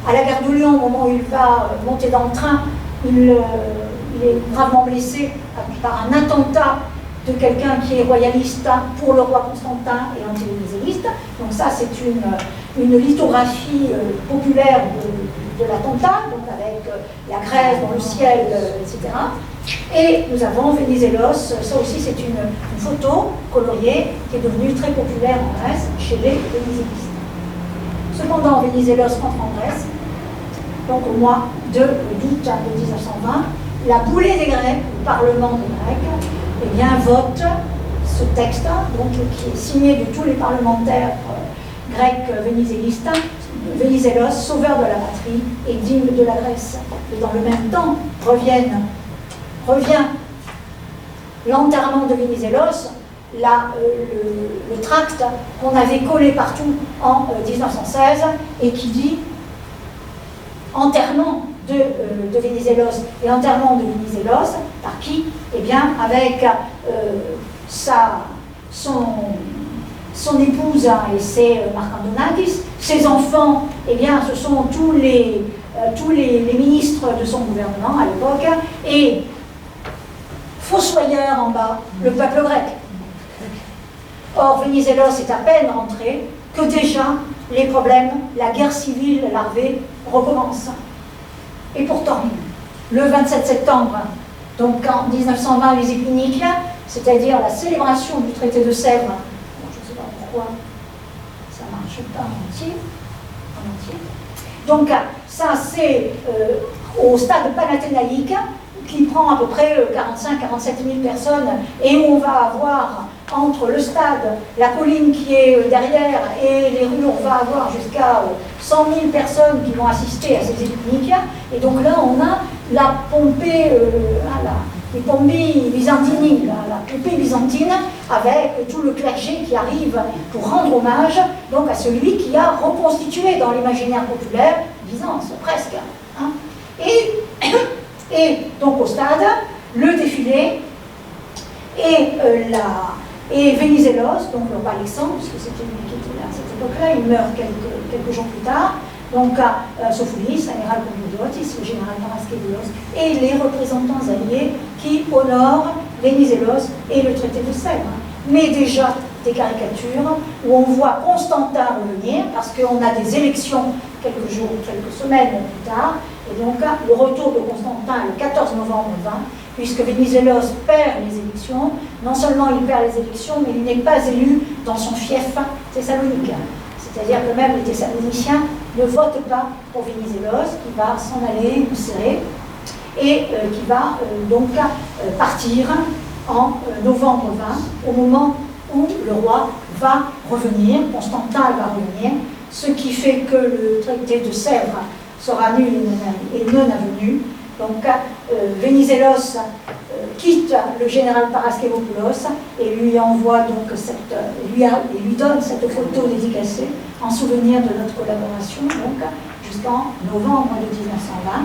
à la gare de Lyon au moment où il va monter dans le train. Il est gravement blessé par un attentat de quelqu'un qui est royaliste pour le roi Constantin et anti-vénézéliste. Donc ça, c'est une lithographie populaire de l'attentat, donc avec la Grèce dans le ciel, etc. Et nous avons Vénizelos, ça aussi c'est une photo coloriée qui est devenue très populaire en Grèce chez les vénézélistes. Cependant, Vénizelos rentre en Grèce, donc au mois d'août de 1920, la boulée des Grecs, le Parlement des Grecs, eh bien, vote ce texte, donc, qui est signé de tous les parlementaires grecs vénizélistes, Vénizelos, sauveur de la patrie et digne de la Grèce. Et dans le même temps, revient l'enterrement de Vénizelos, le tract qu'on avait collé partout en 1916 et qui dit enterrement de Vénizelos et enterrement de Vénizelos, par qui? Eh bien, avec son épouse, et c'est Marc-Andonakis, ses enfants, eh bien, ce sont tous les ministres de son gouvernement à l'époque, et fossoyeur en bas, le peuple grec. Or, Vénizelos est à peine rentré que déjà les problèmes, la guerre civile larvée recommence. Et pourtant, le 27 septembre, donc en 1920, les Épiniques, c'est-à-dire la célébration du traité de Sèvres, je ne sais pas pourquoi ça ne marche pas en entier. Donc ça c'est au stade panathénaïque qui prend à peu près 45-47 000 personnes et où on va avoir entre le stade, la colline qui est derrière et les rues, on va avoir jusqu'à 100 000 personnes qui vont assister à ces épiniques. Et donc là, on a la pompée, les pompées byzantines, la pompée byzantine, avec tout le clergé qui arrive pour rendre hommage donc, à celui qui a reconstitué dans l'imaginaire populaire Byzance, presque. Hein. Et donc au stade, le défilé et Vénizelos, donc le roi Alexandre, puisque c'était lui qui était là à cette époque-là, il meurt quelques jours plus tard, donc Sophoulis, amiral Polydotis, le général Paraskevilos, et les représentants alliés qui honorent Vénizelos et le traité de Sèvres. Mais déjà des caricatures où on voit Constantin revenir, parce qu'on a des élections quelques semaines plus tard, et donc le retour de Constantin le 14 novembre 20, puisque Vénizelos perd les élections. Non seulement il perd les élections, mais il n'est pas élu dans son fief thessalonique. C'est-à-dire que même les Thessaloniciens ne votent pas pour Vénizelos, qui va s'en aller serrer, et qui va donc partir en novembre 20, au moment où le roi va revenir, Constantin va revenir, ce qui fait que le traité de Sèvres sera nul et non avenu. Donc Vénizelos quitte le général Paraskevopulos et lui envoie donc lui donne cette photo dédicacée en souvenir de notre collaboration donc jusqu'en novembre de 1920.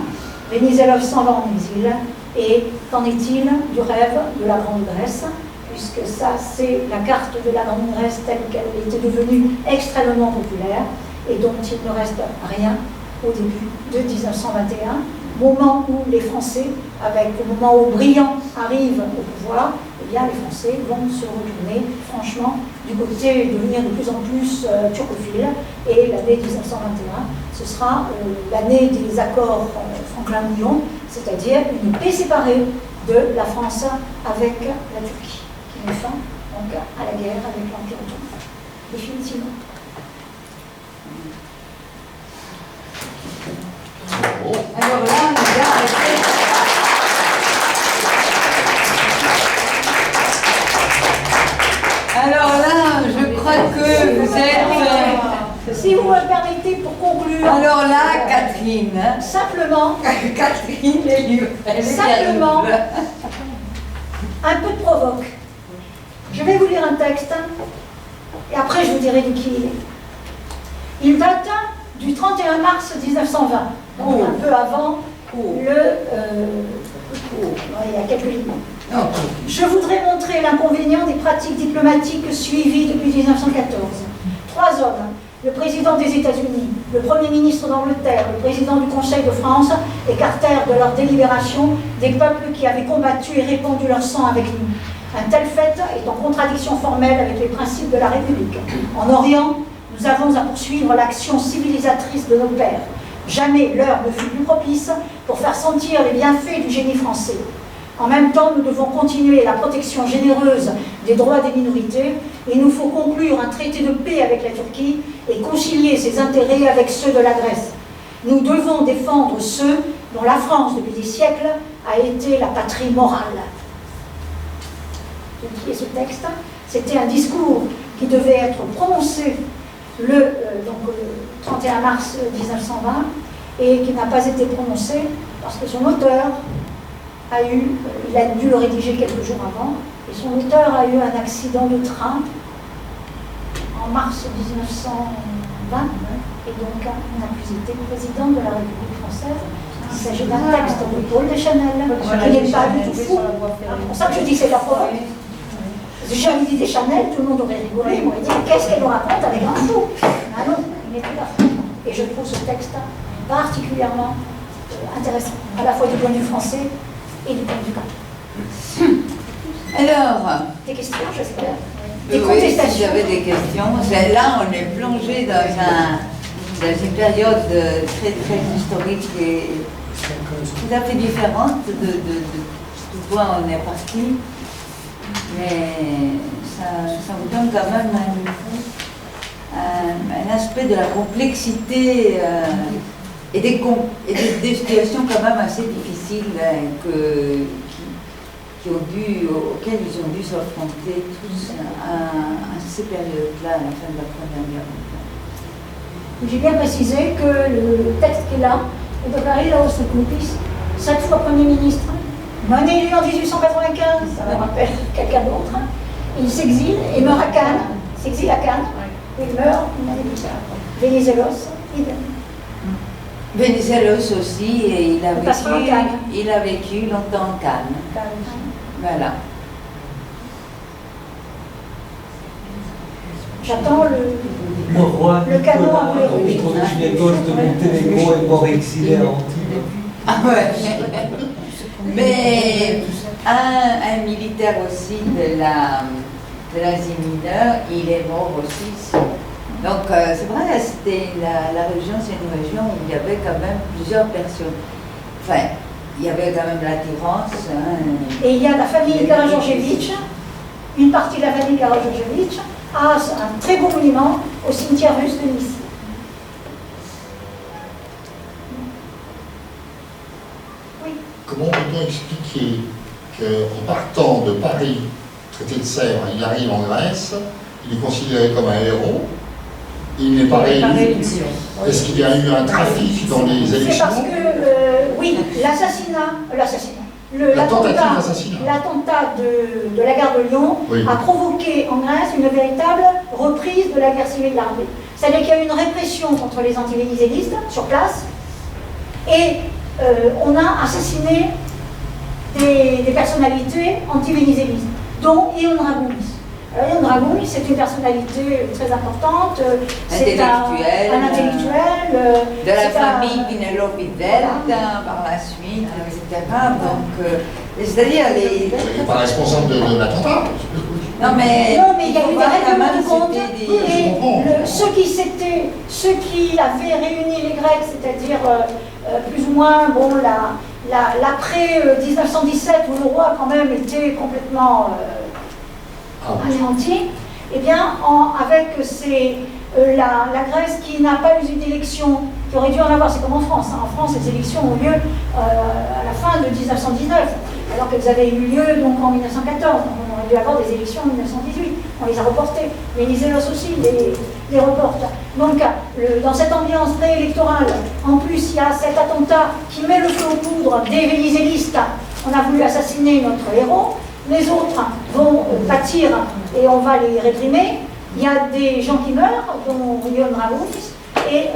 Vénizelos s'en va en exil et qu'en est-il du rêve de la Grande Grèce, puisque ça c'est la carte de la Grande Grèce telle qu'elle était devenue extrêmement populaire et dont il ne reste rien au début de 1921. Moment où les Français, au moment où Briand arrive au pouvoir, eh bien les Français vont se retourner franchement du côté de devenir de plus en plus turcophile. Et l'année 1921, ce sera l'année des accords Franklin-Bouillon, c'est-à-dire une paix séparée de la France avec la Turquie, qui met fin donc, à la guerre avec l'Empire ottoman, définitivement. Alors là, on est bien arrêté. Alors là, je crois que vous êtes... Si vous me permettez, pour conclure... Alors là, Catherine... Simplement... Catherine est libre. Simplement... Un peu de provoque. Je vais vous lire un texte, et après je vous dirai de qui il est. Il date du 31 mars 1920. Donc un peu avant il y a quelques lignes. Non. Je voudrais montrer l'inconvénient des pratiques diplomatiques suivies depuis 1914. 3 hommes, le président des États-Unis, le Premier ministre d'Angleterre, le président du Conseil de France, écartèrent de leur délibération des peuples qui avaient combattu et répandu leur sang avec nous. Un tel fait est en contradiction formelle avec les principes de la République. En Orient, nous avons à poursuivre l'action civilisatrice de nos pères. Jamais l'heure ne fut plus propice pour faire sentir les bienfaits du génie français. En même temps, nous devons continuer la protection généreuse des droits des minorités. Il nous faut conclure un traité de paix avec la Turquie et concilier ses intérêts avec ceux de la Grèce. Nous devons défendre ceux dont la France, depuis des siècles, a été la patrie morale. J'ai écrit ce texte. C'était un discours qui devait être prononcé le 31 mars 1920 et qui n'a pas été prononcé parce que son auteur il a dû le rédiger quelques jours avant, et son auteur a eu un accident de train en mars 1920, et donc il n'a plus été président de la République française. Il s'agit d'un texte de Paul Deschanel, qui n'est pas du tout fou. C'est pour ça que je dis que c'est la preuve. J'avais dit Deschanel, tout le monde aurait rigolé, ils m'auraient dit qu'est-ce qu'elle nous raconte avec un fou? Ah non, il n'est plus là. Et je trouve ce texte particulièrement intéressant, à la fois du point de vue français et du point de vue catholique. Alors, des questions, j'espère. Des oui, contestations. si j'avais des questions. Là, on est plongé dans une période très, très historique et tout à fait différente de tout quoi on est parti. Mais ça vous donne quand même un aspect de la complexité et des situations quand même assez difficiles auxquelles ils ont dû s'affronter tous à ces périodes-là, à la fin de la Première Guerre mondiale. J'ai bien précisé que le texte qui est là est de Karilaos Koupis, 7 fois Premier ministre, non élu en 1895, ça me rappelle quelqu'un d'autre. Il s'exile et meurt à Cannes, s'exile à Cannes, il meurt une année plus tard. Venizelos, idem. Venizelos aussi, et il a vécu longtemps en Cannes. Voilà. J'attends Le roi le canon à bleu rouge. Nicolas de Monténégro est mort exilé à Antibes. Ah ouais. Mais un militaire aussi de l'Asie mineure, il est mort aussi ici. Donc c'est vrai, c'était la région, c'est une région où il y avait quand même plusieurs personnes. Enfin, il y avait quand même l'attirance. Et il y a la famille Karageorgievitch, une partie de la famille Karageorgievitch a un très beau monument au cimetière russe de Nice. Oui. Comment peut-on expliquer qu'en partant de Paris, traité de Sèvres, il arrive en Grèce, il est considéré comme un héros, il n'est pas réélu? Est-ce qu'il y a eu un trafic dans les élections? C'est parce que, oui, l'attentat de la gare de Lyon a provoqué en Grèce une véritable reprise de la guerre civile armée. C'est-à-dire qu'il y a eu une répression contre les anti-vénizélistes sur place et on a assassiné des personnalités anti-vénizélistes, dont Ion Dragounis. Ion Dragounis, c'est une personnalité très importante, c'est un intellectuel. De la famille Pinello-Pizzetta, par la suite, etc. Donc, c'est-à-dire Il n'est pas responsable de l'attentat. Non, mais il y a eu des règlements de compte. Et ceux qui avaient réuni les Grecs, c'est-à-dire plus ou moins l'après 1917, où le roi quand même était complètement anéanti, eh bien, avec la Grèce qui n'a pas eu d'élection, qui aurait dû en avoir, c'est comme en France. En France, les élections ont lieu à la fin de 1919, alors qu'elles avaient eu lieu donc en 1914. On aurait dû avoir des élections en 1918. On les a reportées. Venizelos aussi les reporte. Donc, dans cette ambiance préélectorale, en plus, il y a cet attentat qui met le feu aux poudres des vénizélistes. On a voulu assassiner notre héros. Les autres vont pâtir et on va les réprimer. Il y a des gens qui meurent, dont Ion Dragounis. Et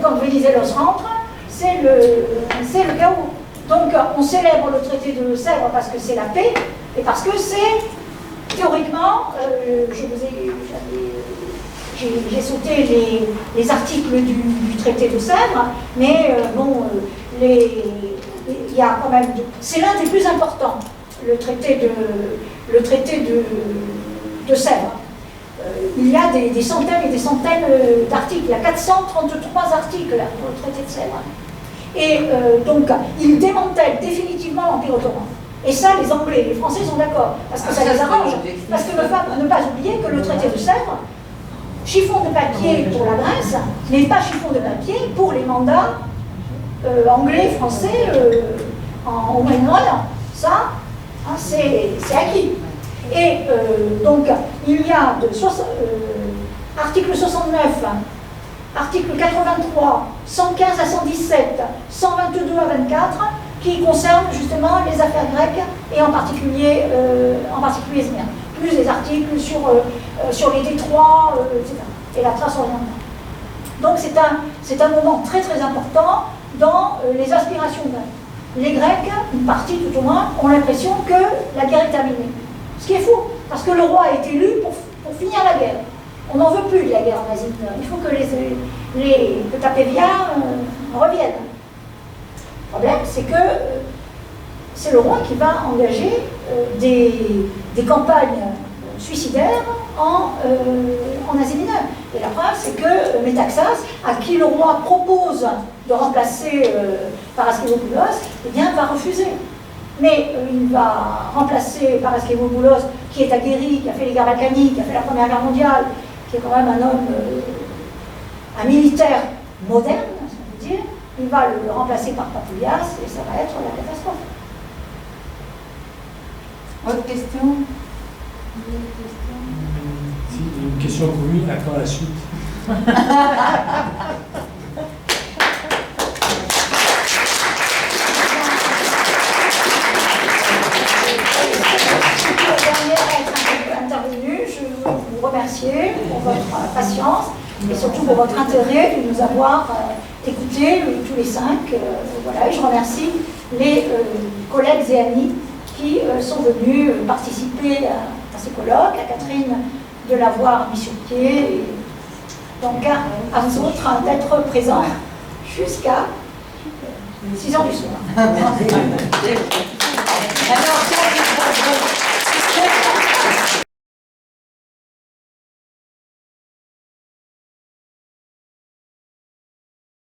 quand Venizelos rentre, c'est le chaos. Donc, on célèbre le traité de Sèvres parce que c'est la paix, et parce que c'est, théoriquement, j'ai sauté les articles du traité de Sèvres, mais il y a quand même, c'est l'un des plus importants, le traité de Sèvres. Il y a des centaines et des centaines d'articles, il y a 433 articles pour le traité de Sèvres. Et donc, il démantèle définitivement l'Empire ottoman. Et ça, les Anglais, les Français sont d'accord, parce que ça les arrange. Parce que ne pas oublier que le traité de Sèvres, chiffon de papier pour la Grèce, mais pas chiffon de papier pour les mandats anglais, français au Moyen-Orient. Ça, hein, c'est acquis. Et donc, il y a article 69, article 83, 115 à 117, 122 à 24, qui concernent justement les affaires grecques et en particulier Smyrne. Plus des articles sur les détroits, etc. Et la trace orientale. Donc c'est un moment très très important dans les aspirations grecques. Les Grecs, une partie tout au moins, ont l'impression que la guerre est terminée. Ce qui est faux, parce que le roi est élu pour finir la guerre. On n'en veut plus de la guerre en Asie mineure. Il faut que que Tapévia revienne. Le problème, c'est que c'est le roi qui va engager des campagnes suicidaires en Asie mineure. Et la preuve, c'est que Métaxas, à qui le roi propose de remplacer Paraskévopoulos, eh bien, va refuser. Mais il va remplacer Paraskévopoulos, qui est aguerri, qui a fait les guerres balkaniques, qui a fait la Première Guerre mondiale, qui est quand même un homme, un militaire moderne, si on peut dire. Il va le remplacer par Papoulias et ça va être la catastrophe. Autre question? Si, une question commune, à quand la suite? Intervenu, je veux vous remercier pour votre patience et surtout pour votre intérêt de nous avoir écoutés tous les 5. Voilà, et je remercie les collègues et amis qui sont venus participer à ce colloque, à Catherine de l'avoir mis sur pied, et donc à vous autres d'être présents jusqu'à 6h du soir. Merci. Alors,